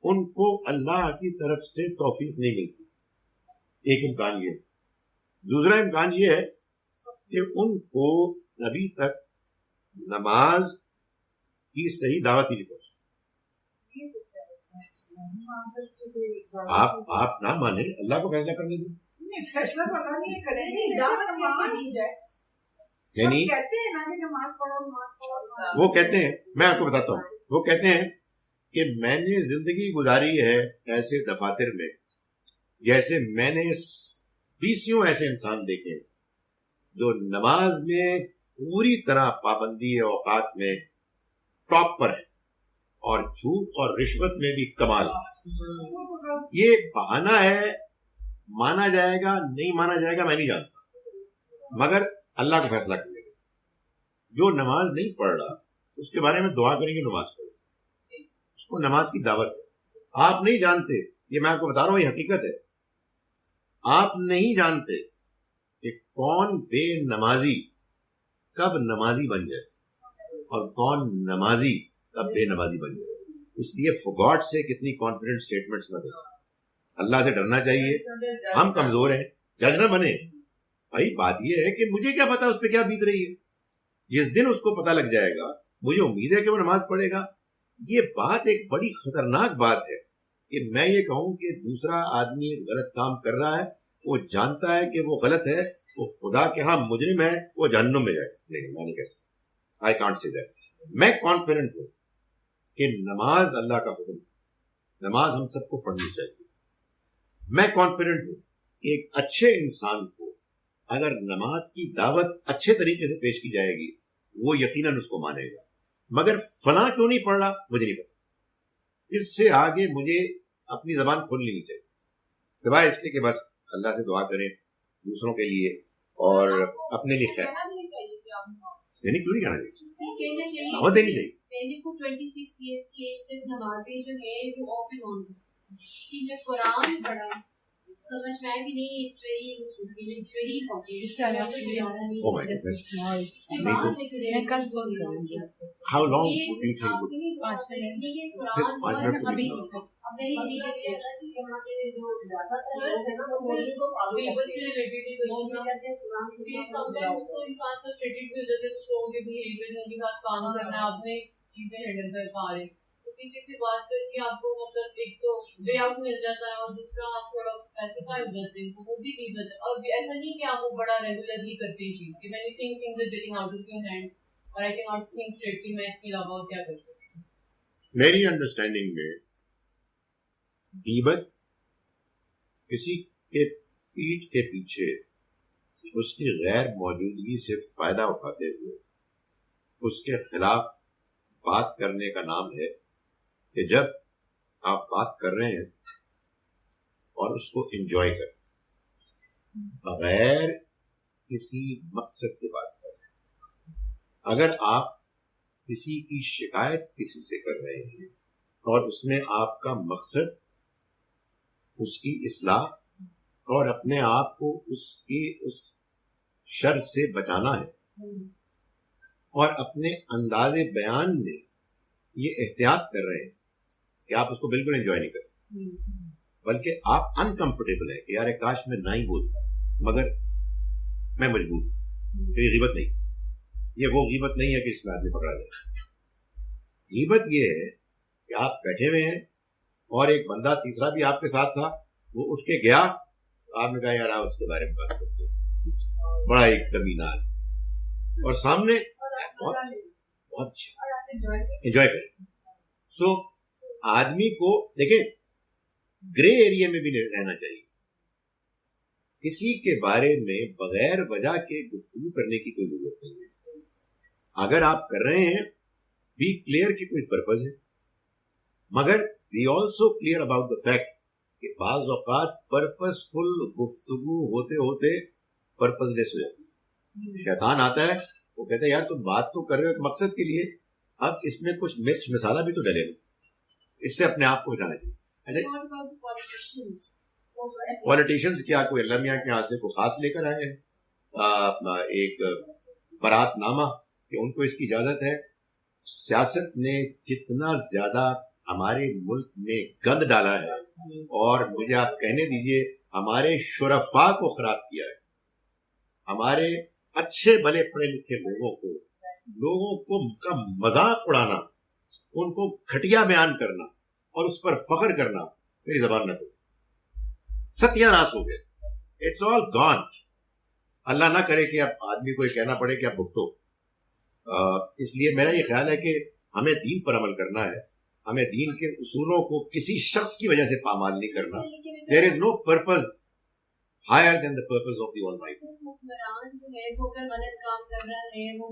ان کو اللہ کی طرف سے توفیق نہیں ملتی. ایک امکان یہ ہے. دوسرا امکان یہ ہے کہ ان کو ابھی تک نماز کی صحیح دعوت ہی نہیں پہنچی. آپ نہ مانیں، اللہ کو فیصلہ کرنے دیں. یعنی وہ کہتے ہیں، میں آپ کو بتاتا ہوں، وہ کہتے ہیں کہ میں نے زندگی گزاری ہے ایسے دفاتر میں جیسے میں نے 20 ایسے انسان دیکھے جو نماز میں پوری طرح پابندی اوقات میں ٹاپ پر ہے اور جھوٹ اور رشوت میں بھی کمال. یہ بہانہ ہے، مانا جائے گا نہیں مانا جائے گا میں نہیں جانتا، مگر اللہ کو فیصلہ کرے گا. جو نماز نہیں پڑھ رہا اس کے بارے میں دعا کریں گے نماز پڑھے، اس کو نماز کی دعوت ہے. آپ نہیں جانتے، یہ میں آپ کو بتا رہا ہوں، یہ حقیقت ہے. آپ نہیں جانتے کہ کون بے نمازی کب نمازی بن جائے اور کون نمازی کب بے نمازی بن جائے. اس لیے فور گاڈ سے کتنی کانفیڈنٹ سٹیٹمنٹس نہ دیں. اللہ سے ڈرنا چاہیے. ہم کمزور ہیں، جج نہ بنے بھائی. بات یہ ہے کہ مجھے کیا پتا اس پہ کیا بیت رہی ہے. جس دن اس کو پتا لگ جائے گا، مجھے امید ہے کہ وہ نماز پڑھے گا. یہ بات ایک بڑی خطرناک بات ہے کہ میں یہ کہوں کہ دوسرا آدمی غلط کام کر رہا ہے، وہ جانتا ہے کہ وہ غلط ہے، وہ خدا کے ہاں مجرم ہے، وہ جہنم میں جائے گا. نہیں، میں نہیں کہہ سکتا. I can't say that. میں کانفیڈنٹ ہوں کہ نماز اللہ کا حکم ہے، نماز ہم سب کو پڑھنی چاہیے. میں کانفیڈنٹ ہوں کہ ایک اچھے انسان کو اگر نماز کی دعوت اچھے طریقے سے پیش کی جائے گی وہ یقیناً اس کو مانے گا. مگر فلاں کیوں نہیں پڑھ رہا مجھے نہیں پتا. اس سے آگے مجھے اپنی زبان کھولنی نہیں چاہیے، سوائے اس کے کہ بس اللہ سے دعا کریں دوسروں کے لیے اور اپنے لیے خیر. یعنی کیوں نہیں کہنا چاہیے، دعوت دینی چاہیے. پہلے کو 26 ایئرس کی ایج تک نمازیں جو ہے وہ آف اینڈ آن تھی. جب قرآن پڑھا سمجھ میں آئے بھی نہیں. It's very How long would you take? کسی سے بات کر کے آپ کو مطلب ایک تو وے آؤٹ مل جاتا ہے اور دوسرا آپ تھوڑا پیسیفائی ہو جاتے ہیں، وہ بھی نہیں بتا. اور ایسا نہیں کہ آپ وہ بڑا ریگولرلی کرتے ہیں چیز کہ میں نہیں think things are getting out of your hand اور I can not think straight کہ میں اس کے علاوہ کیا کر سکتی ہوں. میری انڈرسٹینڈنگ میں غیبت کسی کے پیٹھ کے پیچھے اس کی غیر موجودگی سے فائدہ اٹھاتے ہوئے اس کے خلاف بات کرنے کا نام ہے کہ جب آپ بات کر رہے ہیں اور اس کو انجوائے کریں بغیر کسی مقصد کے بات کر رہے ہیں. اگر آپ کسی کی شکایت کسی سے کر رہے ہیں اور اس میں آپ کا مقصد اس کی اصلاح اور اپنے آپ کو اس شر سے بچانا ہے اور اپنے انداز بیان میں یہ احتیاط کر رہے ہیں کہ آپ اس کو بالکل انجوائے نہیں کریں بلکہ آپ انکمفرٹیبل ہے کہ یار کاش میں نہ ہی بولتا مگر میں مجبور ہوں. یہ غیبت نہیں, یہ وہ غیبت نہیں ہے کہ اس میں آدمی پکڑا جائے. غیبت یہ ہے کہ آپ بیٹھے ہوئے ہیں اور ایک بندہ تیسرا بھی آپ کے ساتھ تھا, وہ اٹھ کے گیا, آپ نے کہا یار آپ اس کے بارے میں بات کرتے ہیں, بڑا ایک کمینہ اور سامنے بہت اچھا انجوائے کریں. سو آدمی کو دیکھیں گرے ایریا میں بھی رہنا چاہیے. کسی کے بارے میں بغیر وجہ کے گفتگو کرنے کی کوئی ضرورت نہیں ہے. اگر آپ کر رہے ہیں بی کلیئر کہ کوئی پرپز ہے, مگر we also clear about the fact کہ بعض اوقات پرپز فل گفتگو ہوتے ہوتے پرپز لیس ہو جاتی ہے. شیطان آتا ہے, وہ کہتا ہے یار تم بات تو کر رہے ہو ایک مقصد کے لیے, اب اس میں کچھ مرچ مسالہ بھی تو ڈلے گا, اس سے اپنے آپ کو بچانا چاہیے. پولیٹیشنز کیا کوئی اللہ میاں کے ہاتھ سے کوئی خاص لے کر آئے ہیں ایک برات نامہ کہ ان کو اس کی اجازت ہے. سیاست نے جتنا زیادہ ہمارے ملک میں گند ڈالا ہے, اور مجھے آپ کہنے دیجئے ہمارے شرفاء کو خراب کیا ہے, ہمارے اچھے بھلے پڑھے لکھے لوگوں کو کا مذاق اڑانا, ان کو گھٹیا بیان کرنا اور اس پر فخر کرنا, میری زبان نہ کرو, ستیہ ناس ہو گئے. It's all gone. اللہ نہ کرے کہ اب آدمی کو یہ کہنا پڑے کہ اب بھگتو. اس لیے میرا یہ خیال ہے کہ ہمیں دین پر عمل کرنا ہے, ہمیں دین کے اصولوں کو کسی شخص کی وجہ سے پامال نہیں کرنا. There is no purpose higher than the purpose of the Almighty. حکمران جو ہے وہ اگر غلط کام کر رہا ہے, وہ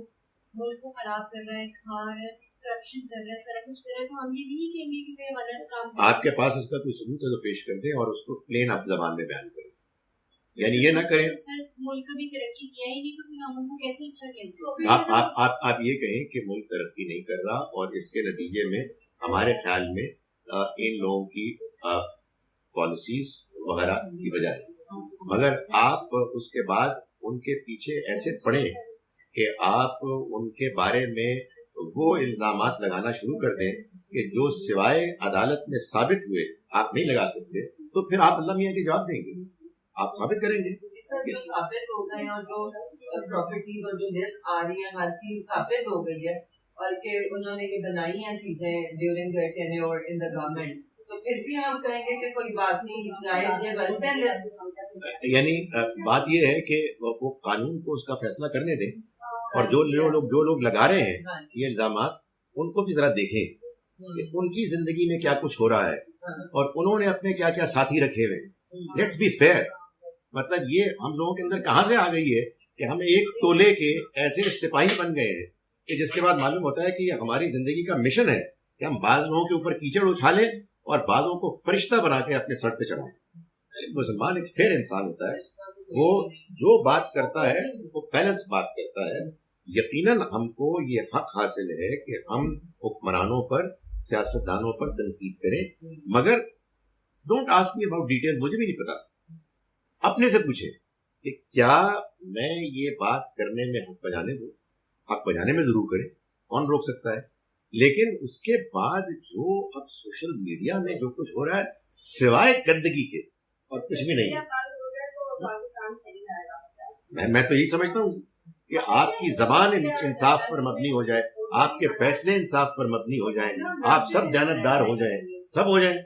ملک کو خراب کر رہا ہے, کھا رہا ہے, کرپشن کر رہا ہے, سارا کچھ کر رہا ہے, تو ہم یہ نہیں کہیں گے کہ وہ غلط کام کر رہا ہے. آپ کے پاس اس کا کوئی ثبوت ہے تو پیش کر دیں اور اس کو پلین اپ زبان میں بیان کریں. یعنی یہ نہ کریں سر ملک کبھی ترقی کیا ہی نہیں تو پھر ہم ان کو کیسے اچھا کہتے ہیں. آپ یہ کہیں کہ ملک ترقی نہیں کر رہا, اور اس کے نتیجے میں ہمارے خیال میں ان لوگوں کی پالیسیز وغیرہ کی وجہ ہے, مگر آپ اس کے بعد ان کے پیچھے ایسے پڑیں کہ آپ ان کے بارے میں وہ الزامات لگانا شروع کر دیں کہ جو سوائے عدالت میں ثابت ہوئے آپ نہیں لگا سکتے, تو پھر آپ اللہ میاں کے جواب دیں گے, آپ ثابت کریں گے. جو ثابت ہو گئے اور جو پراپرٹیز اور جو لسٹ آ رہی ہے ہر چیز ثابت ہو گئی ہے, اور کہ انہوں نے یہ بنائی ہیں چیزیں during their tenure in the government, تو پھر بھی ہم کہیں گے کہ کوئی بات نہیں, شاید یہ غلط ہے لسٹ. یعنی بات یہ ہے کہ وہ قانون کو اس کا فیصلہ کرنے دیں, اور جو لوگ لگا رہے ہیں یہ الزامات, ان کو بھی ذرا دیکھیں کہ ان کی زندگی میں کیا کچھ ہو رہا ہے, اور انہوں نے اپنے کیا کیا ساتھی رکھے ہوئے. Let's be fair. مطلب یہ ہم لوگوں کے اندر کہاں سے آ گئی ہے کہ ہم ایک ٹولے کے ایسے سپاہی بن گئے ہیں کہ جس کے بعد معلوم ہوتا ہے کہ یہ ہماری زندگی کا مشن ہے کہ ہم بعض لوگوں کے اوپر کیچڑ اچھالیں اور بعضوں کو فرشتہ بنا کے اپنے سر پہ چڑھائیں. مسلمان ایک فیئر انسان ہوتا ہے, وہ جو بات کرتا ہے وہ بیلنس بات کرتا ہے. یقیناً ہم کو یہ حق حاصل ہے کہ ہم حکمرانوں پر, سیاستدانوں پر تنقید کریں, مگر don't ask me about details, مجھے بھی نہیں پتا. اپنے سے پوچھیں کہ کیا میں یہ بات کرنے میں حق بجانے دوں, حق بجانے میں ضرور کریں, کون روک سکتا ہے, لیکن اس کے بعد جو اب سوشل میڈیا میں جو کچھ ہو رہا ہے سوائے گندگی کے اور کچھ بھی نہیں ہے. میں تو یہی سمجھتا ہوں کہ آپ کی زبان انصاف پر مبنی ہو جائے, آپ کے فیصلے انصاف پر مبنی ہو جائیں, آپ سب دیانتدار ہو جائیں, سب ہو جائیں.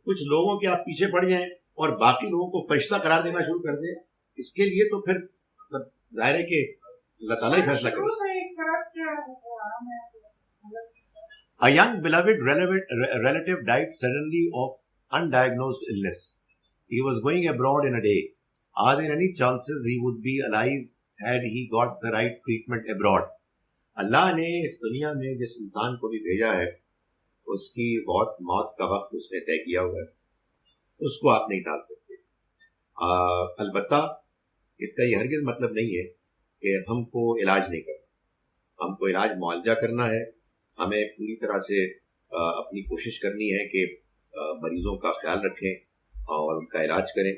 کچھ لوگوں کے آپ پیچھے پڑ جائیں اور باقی لوگوں کو فرشتہ قرار دینا شروع کر دیں, اس کے لیے تو پھر مطلب ظاہر ہے کہ اللہ تعالیٰ ہی فیصلہ کرے. A young beloved relative died suddenly of undiagnosed illness. He was going abroad in a day. Are there any chances he would be alive had he got the right treatment abroad? اللہ نے اس دنیا میں جس انسان کو بھی بھیجا ہے اس کی بہت موت کا وقت اس نے طے کیا ہوا ہے, اس کو آپ نہیں ٹال سکتے. البتہ اس کا یہ ہرگز مطلب نہیں ہے کہ ہم کو علاج نہیں کرنا. ہم کو علاج معالجہ کرنا ہے, ہمیں پوری طرح سے اپنی کوشش کرنی ہے کہ مریضوں کا خیال رکھیں اور ان کا علاج کریں,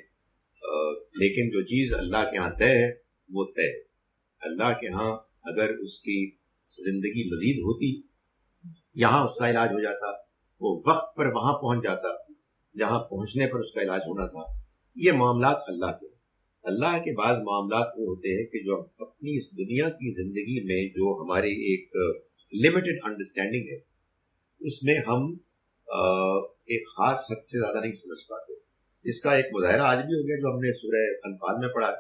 لیکن جو چیز اللہ کے ہاں طے ہے وہ طے ہے. اللہ کے ہاں اگر اس کی زندگی مزید ہوتی, یہاں اس کا علاج ہو جاتا, وہ وقت پر وہاں پہنچ جاتا, جہاں پہنچنے پر اس کا علاج ہونا تھا. یہ معاملات اللہ کے. اللہ کے بعض معاملات وہ ہوتے ہیں کہ جو اپنی اس دنیا کی زندگی میں جو ہماری ایک لمیٹڈ انڈرسٹینڈنگ ہے اس میں ہم ایک خاص حد سے زیادہ نہیں سمجھ پاتے. اس کا ایک مظاہرہ آج بھی ہو گیا جو ہم نے سورہ انفال میں پڑھا.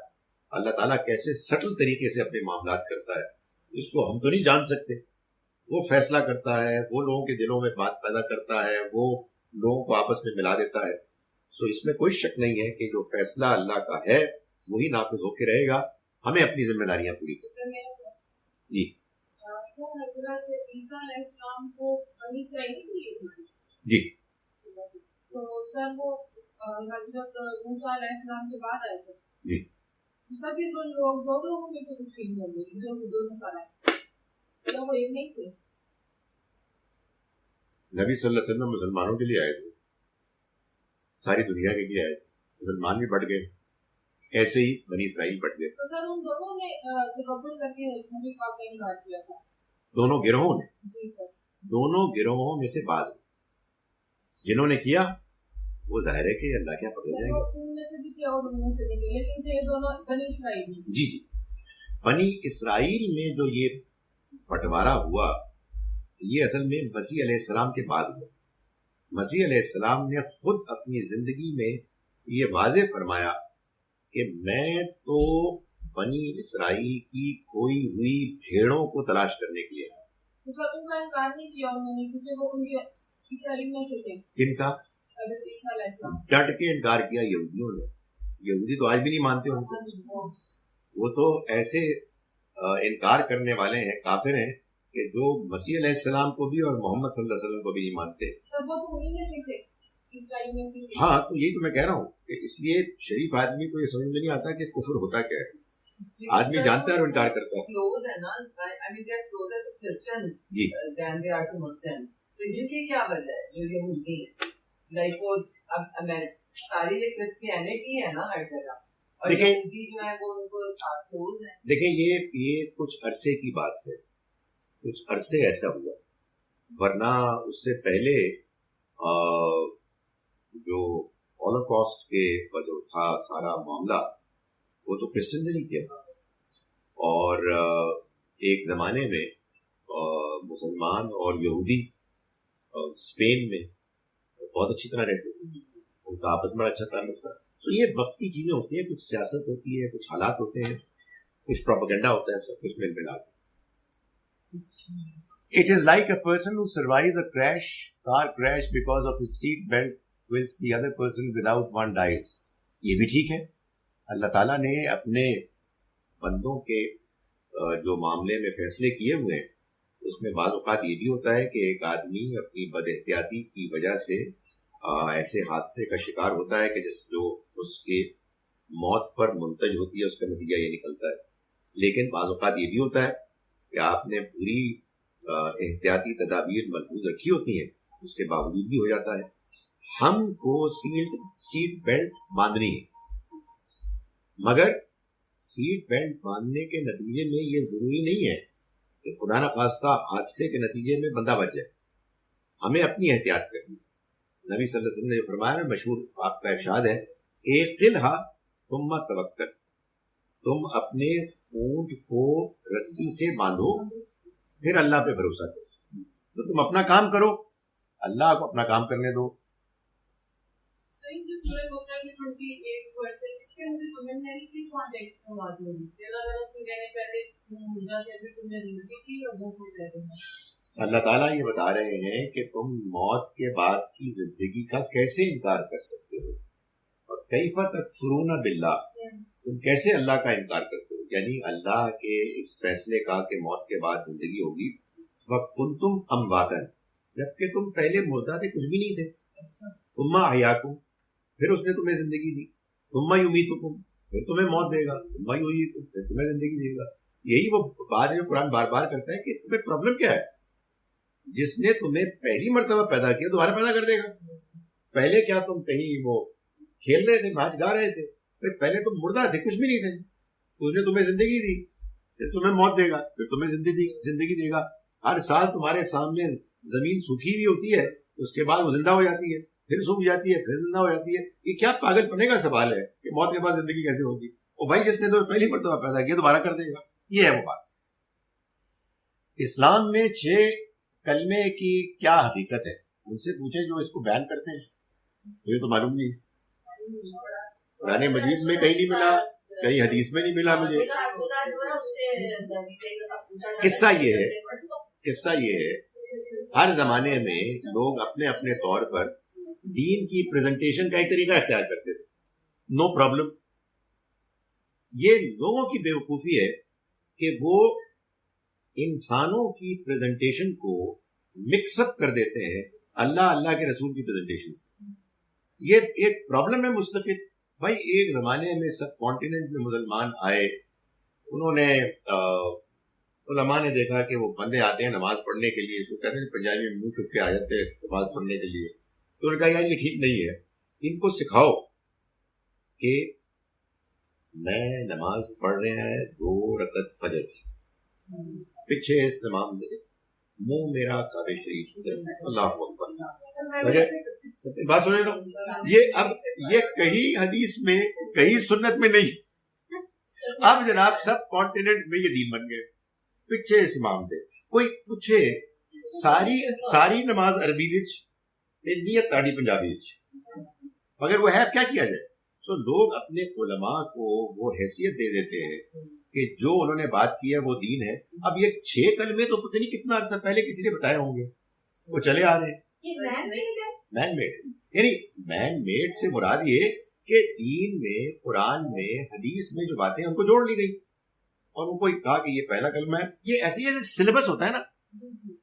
اللہ تعالیٰ کیسے سٹل طریقے سے اپنے معاملات کرتا ہے اس کو ہم تو نہیں جان سکتے. وہ فیصلہ کرتا ہے, وہ لوگوں کے دلوں میں بات پیدا کرتا ہے, وہ لوگوں کو آپس میں ملا دیتا ہے. سو اس میں کوئی شک نہیں ہے کہ جو فیصلہ اللہ کا ہے وہی نافذ ہو کے رہے گا. ہمیں اپنی ذمہ داریاں پوری کریں. جی سر, حضرت عیسیٰ علیہ السلام کو بنی اسرائیل دیے تھے. جی تو سر وہ حضرت موسیٰ علیہ السلام کے بعد آئے تھے. جی سر پھر وہ لوگ دو لوگوں میں تو تقسیم ہو گئی, دو مسائل آئے, وہ ایک نہیں تھے. نبی صلی اللہ علیہ وسلم مسلمانوں کے لیے آئے تھے, ساری دنیا کے لیے آئے تھے. مسلمان بھی بڑھ گئے, ایسے ہی بنی اسرائیل بڑھ گئے. تو سر ان دونوں نے تکبر کر کے نبی پاک کا انکار کیا تھا. دونوں گروہوں نے, جی سر, دونوں گروہوں میں سے بعض جنہوں نے کیا وہ ظاہر ہے کہ اللہ کیا پکڑ جائیں گے. ان میں سے بھی تھے اور ان میں سے بھی تھے, لیکن تھے دونوں بنی اسرائیل. جی جی, بنی اسرائیل میں جو یہ بٹوارا ہوا یہ اصل میں مسیح علیہ السلام کے بعد ہوا. مسیح علیہ السلام نے خود اپنی زندگی میں یہ واضح فرمایا کہ میں تو بنی اسرائیل کی کھوئی ہوئی بھیڑوں کو تلاش کرنے کے لیے. تو سر ان کا انکار نہیں کیا انہوں نے, کیونکہ وہ ان کے اسرائیل میں سے تھے. کن کا؟ حضرت عیسیٰ علیہ السلام. ڈٹ کے انکار کیا یہودیوں نے. یہودی تو آج بھی نہیں مانتے ان کو. وہ تو ایسے انکار کرنے والے ہیں, کافر ہیں, کہ جو مسیح علیہ السلام کو بھی اور محمد صلی اللہ علیہ وسلم کو بھی نہیں مانتے. سب وہ تو انہی میں سے تھے, اسرائیل میں سے. ہاں, تو یہی تو میں کہہ رہا ہوں کہ اس لیے شریف آدمی کو یہ سمجھ میں نہیں آتا کہ کفر ہوتا کیا ہے. آدمی جانتا ہے اور انکار کرتا ہے. کلوز ہے نا, I mean they are closer to Christians than they are to Muslims. تو اس کی کیا وجہ ہے جو یہودی ہیں, لائک وہ ساری کرسچینٹی ہے نا ہر جگہ, اور یہودی جو ہے وہ ان کو ساتھ کلوز ہیں. دیکھیں یہ کچھ عرصے کی بات ہے, کچھ عرصے ایسا ہوا, ورنہ اس سے پہلے جو ہولوکاسٹ کے جو تھا سارا معاملہ وہ تو کرسچن سے نہیں کیا تھا. اور ایک زمانے میں مسلمان اور یہودی اسپین میں بہت اچھی طرح رہتے تھے, ان کا آپس میں اچھا تعلق تھا. تو یہ وقتی چیزیں ہوتی ہیں, کچھ سیاست ہوتی ہے, کچھ حالات ہوتے ہیں, کچھ پروپیگنڈا ہوتا ہے, سب کچھ مل ملا کے. It is like a person who survives a car crash because of his seat belt whilst the other person without one dies. یہ بھی ٹھیک ہے. اللہ تعالیٰ نے اپنے بندوں کے جو معاملے میں فیصلے کیے ہوئے ہیں اس میں بعض اوقات یہ بھی ہوتا ہے کہ ایک آدمی اپنی بد احتیاطی کی وجہ سے ایسے حادثے کا شکار ہوتا ہے کہ جو اس کے موت پر منتج ہوتی ہے, اس کا نتیجہ یہ نکلتا ہے. لیکن بعض اوقات یہ بھی ہوتا ہے کہ آپ نے پوری احتیاطی تدابیر ملحوظ رکھی ہوتی ہیں, اس کے باوجود بھی ہو جاتا ہے. ہم کو سیٹ بیلٹ باندھنی ہے, مگر سیٹ بیلٹ باندھنے کے نتیجے میں یہ ضروری نہیں ہے کہ خدا نخواستہ حادثے کے نتیجے میں بندہ بچ جائے. ہمیں اپنی احتیاط کرنی. نبی صلی اللہ علیہ وسلم نے فرمایا, مشہور آپ کا ارشاد ہے, اعقلھا ثم توکل, تم اپنے اونٹ کو رسی سے باندھو پھر اللہ پہ بھروسہ کرو. تو تم اپنا کام کرو, اللہ کو اپنا کام کرنے دو. اللہ تعالیٰ یہ بتا رہے ہیں کہ تم موت کے بعد کی زندگی کا کیسے انکار کر سکتے ہو, اور کیف تکفرون باللہ, تم کیسے اللہ کا انکار کرتے ہو. یعنی اللہ کے اس فیصلے کا کہ موت کے بعد زندگی ہوگی, وَكُنْتُمْ أَمْوَاتًا, جبکہ تم پہلے مردہ تھے, کچھ بھی نہیں تھے. ثُمَّ أَحْيَاكُمْ, پھر اس نے تمہیں زندگی دی. ثُمَّ يُمِيتُكُمْ, پھر تمہیں موت دے گا. ثُمَّ يُحْيِيكُمْ, پھر تمہیں زندگی دے گا. یہی وہ بات ہے جو قرآن بار بار کرتا ہے کہ تمہیں پرابلم کیا ہے. جس نے تمہیں پہلی مرتبہ پیدا کیا دوبارہ پیدا کر دے گا. پہلے کیا تم کہیں وہ کھیل رہے تھے, ناچ گا رہے تھے, پھر پہلے تم مردہ تھے, کچھ بھی نہیں تھے, اس نے تمہیں زندگی دی, پھر تمہیں موت دے گا, پھر تمہیں زندگی دے گا. ہر سال تمہارے سامنے زمین سوکھی بھی ہوتی ہے, اس کے بعد وہ زندہ ہو جاتی ہے, پھر سوکھ جاتی ہے، پھر زندہ ہو جاتی ہے. یہ کیا پاگل پنے کا سوال ہے کہ موت کے بعد زندگی کیسے ہوگی؟ وہ بھائی جس نے تو پہلی مرتبہ پیدا کیا دوبارہ کر دے گا. یہ ہے وہ بات. اسلام میں 6 کلمے کی کیا حقیقت ہے؟ ان سے پوچھیں جو اس کو بیان کرتے ہیں. مجھے تو معلوم نہیں. قرآن مجید میں کہیں نہیں ملا، کہیں حدیث میں نہیں ملا مجھے. قصہ یہ ہے ہر زمانے میں لوگ اپنے اپنے طور پر دین کی پریزنٹیشن کا ایک طریقہ اختیار کرتے تھے. No problem. یہ لوگوں کی بیوقوفی ہے کہ وہ انسانوں کی پریزنٹیشن کو مکس اپ کر دیتے ہیں اللہ کے رسول کی پریزنٹیشن سے. یہ ایک پرابلم ہے مستقل. بھائی ایک زمانے میں سب کانٹیننٹ میں مسلمان آئے، انہوں نے علماء نے دیکھا کہ وہ بندے آتے ہیں نماز پڑھنے کے لیے، کہتے ہیں پنجابی میں منہ چپ کے آ جاتے ہیں نماز پڑھنے کے لیے. تو انہوں نے کہا یار یہ ٹھیک نہیں ہے، ان کو سکھاؤ کہ میں نماز پڑھ رہے ہیں 2 رکعت فجر کی، پیچھے استمام دے، منہ میرا کعبہ شریف کی طرف، اللہ اکبر. بات سنیں نا، یہ کہیں حدیث میں کہیں سنت میں نہیں. اب جناب سب کانٹیننٹ میں یہ دین بن گئے. پیچھے استمام دے. کوئی پوچھے ساری نماز عربی وچ نیت تاڑی پنجابی وچ، مگر وہ ہے کیا کیا جائے. سو لوگ اپنے علماء کو وہ حیثیت دے دیتے ہیں کہ جو انہوں نے بات کی ہے وہ دین ہے. اب یہ 6 کلمے تو پتہ نہیں کتنا عرصہ پہلے کسی نے بتائے ہوں گے، وہ چلے آ رہے ہیں. مین میڈ، یعنی مین میڈ سے مراد یہ کہ دین میں، قرآن میں، حدیث میں جو باتیں ان کو جوڑ لی گئی اور ان کو کہا کہ یہ پہلا کلمہ ہے. یہ ایسے ہی سلیبس ہوتا ہے نا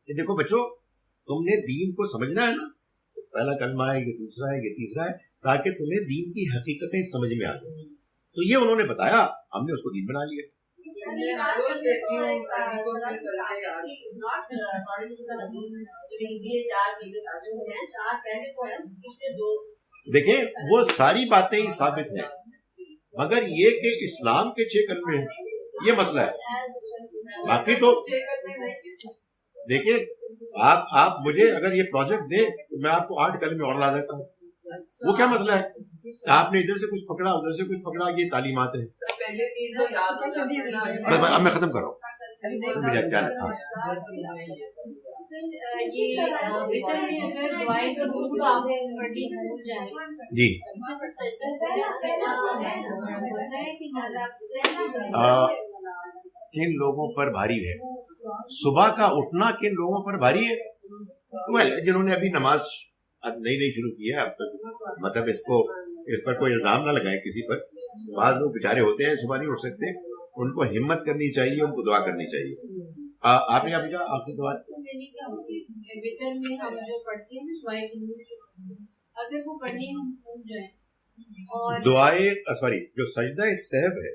کہ دیکھو بچوں تم نے دین کو سمجھنا ہے نا، پہلا کلمہ ہے، یہ دوسرا ہے، یہ تیسرا ہے، تاکہ تمہیں دین کی حقیقتیں سمجھ میں آ جائیں. تو یہ انہوں نے بتایا، ہم نے اس کو دین بنا لیا. دیکھیں وہ ساری باتیں ہی ثابت ہیں، مگر یہ کہ اسلام کے 6 کلمے ہیں یہ مسئلہ ہے. باقی تو دیکھیں آپ مجھے اگر یہ پروجیکٹ دیں تو میں آپ کو 8 کلمے اور لا دیتا ہوں. وہ کیا مسئلہ ہے؟ آپ نے ادھر سے کچھ پکڑا ادھر سے کچھ پکڑا، یہ تعلیمات ہیں. اب میں ختم کر رہا ہوں. جی کن لوگوں پر بھاری ہے؟ صبح کا اٹھنا کن لوگوں پر بھاری ہے؟ جنہوں نے ابھی نماز اب نئی شروع کی ہے، اب تک مطلب اس پر کوئی الزام نہ لگائیں کسی پر. بعض لوگ بیچارے ہوتے ہیں صبح نہیں اٹھ سکتے، ان کو ہمت کرنی چاہیے، ان کو دعا کرنی چاہیے. آپ نے کیا پوچھا آخری سوال؟ میں نے کہا کہ وتر میں ہم جو پڑھتے ہیں دعائے قنوت، اگر وہ پڑھنے ہم بھول جائیں اور دعائے جو سجدہ سہو ہے،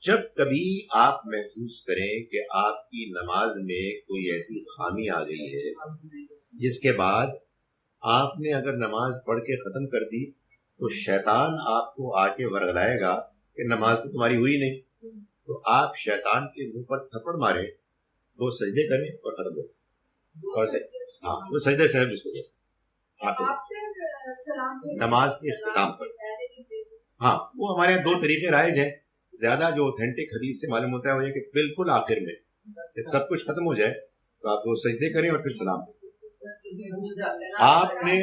جب کبھی آپ محسوس کریں کہ آپ کی نماز میں کوئی ایسی خامی آ گئی ہے جس کے بعد آپ نے اگر نماز پڑھ کے ختم کر دی تو شیطان آپ کو آ کے ورغلائے گا کہ نماز تو تمہاری ہوئی نہیں. تو آپ شیطان کے منہ پر تھپڑ ماریں، 2 سجدے کریں اور ختم کریں. ہاں وہ سجدہ صاحب جس کو نماز کے اختتام پر. ہاں وہ ہمارے یہاں 2 طریقے رائج ہیں. زیادہ جو اوتھینٹک حدیث سے معلوم ہوتا ہے وہ یہ کہ بالکل آخر میں جب سب کچھ ختم ہو جائے تو آپ 2 سجدے کریں اور پھر سلام کریں. آپ نے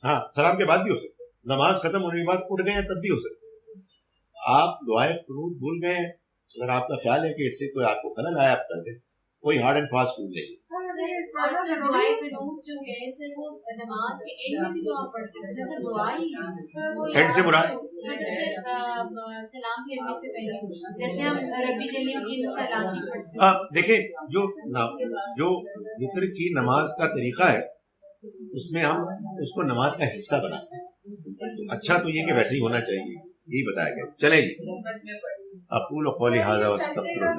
ہاں سلام کے بعد بھی ہو سکتا ہے، نماز ختم ہونے کے بعد اٹھ گئے ہیں تب بھی ہو سکتا ہے. آپ دعائے قنوت بھول گئے ہیں، اگر آپ کا خیال ہے کہ اس سے کوئی آپ کو خلل آیا آپ کر دیں، کوئی ہارڈ اینڈ فاسٹ رول نہیں. دعائے قنوت جو ہے سر وہ نماز کے اینڈ میں بھی دعا پڑھ سکتے ہیں، جیسے دعا ہی ہے اینڈ سے مراد سلام پھیرنے سے پہلے، جیسے ہم ربی جلی میں سلام کی پڑھتے ہیں. دیکھیں جو وتر کی نماز کا طریقہ ہے اس میں ہم اس کو نماز کا حصہ بناتے ہیں. اچھا تو یہ کہ ویسے ہی ہونا چاہیے، یہی بتایا گیا. چلیں جی، اقول قولی ھذا واستغفر اللہ.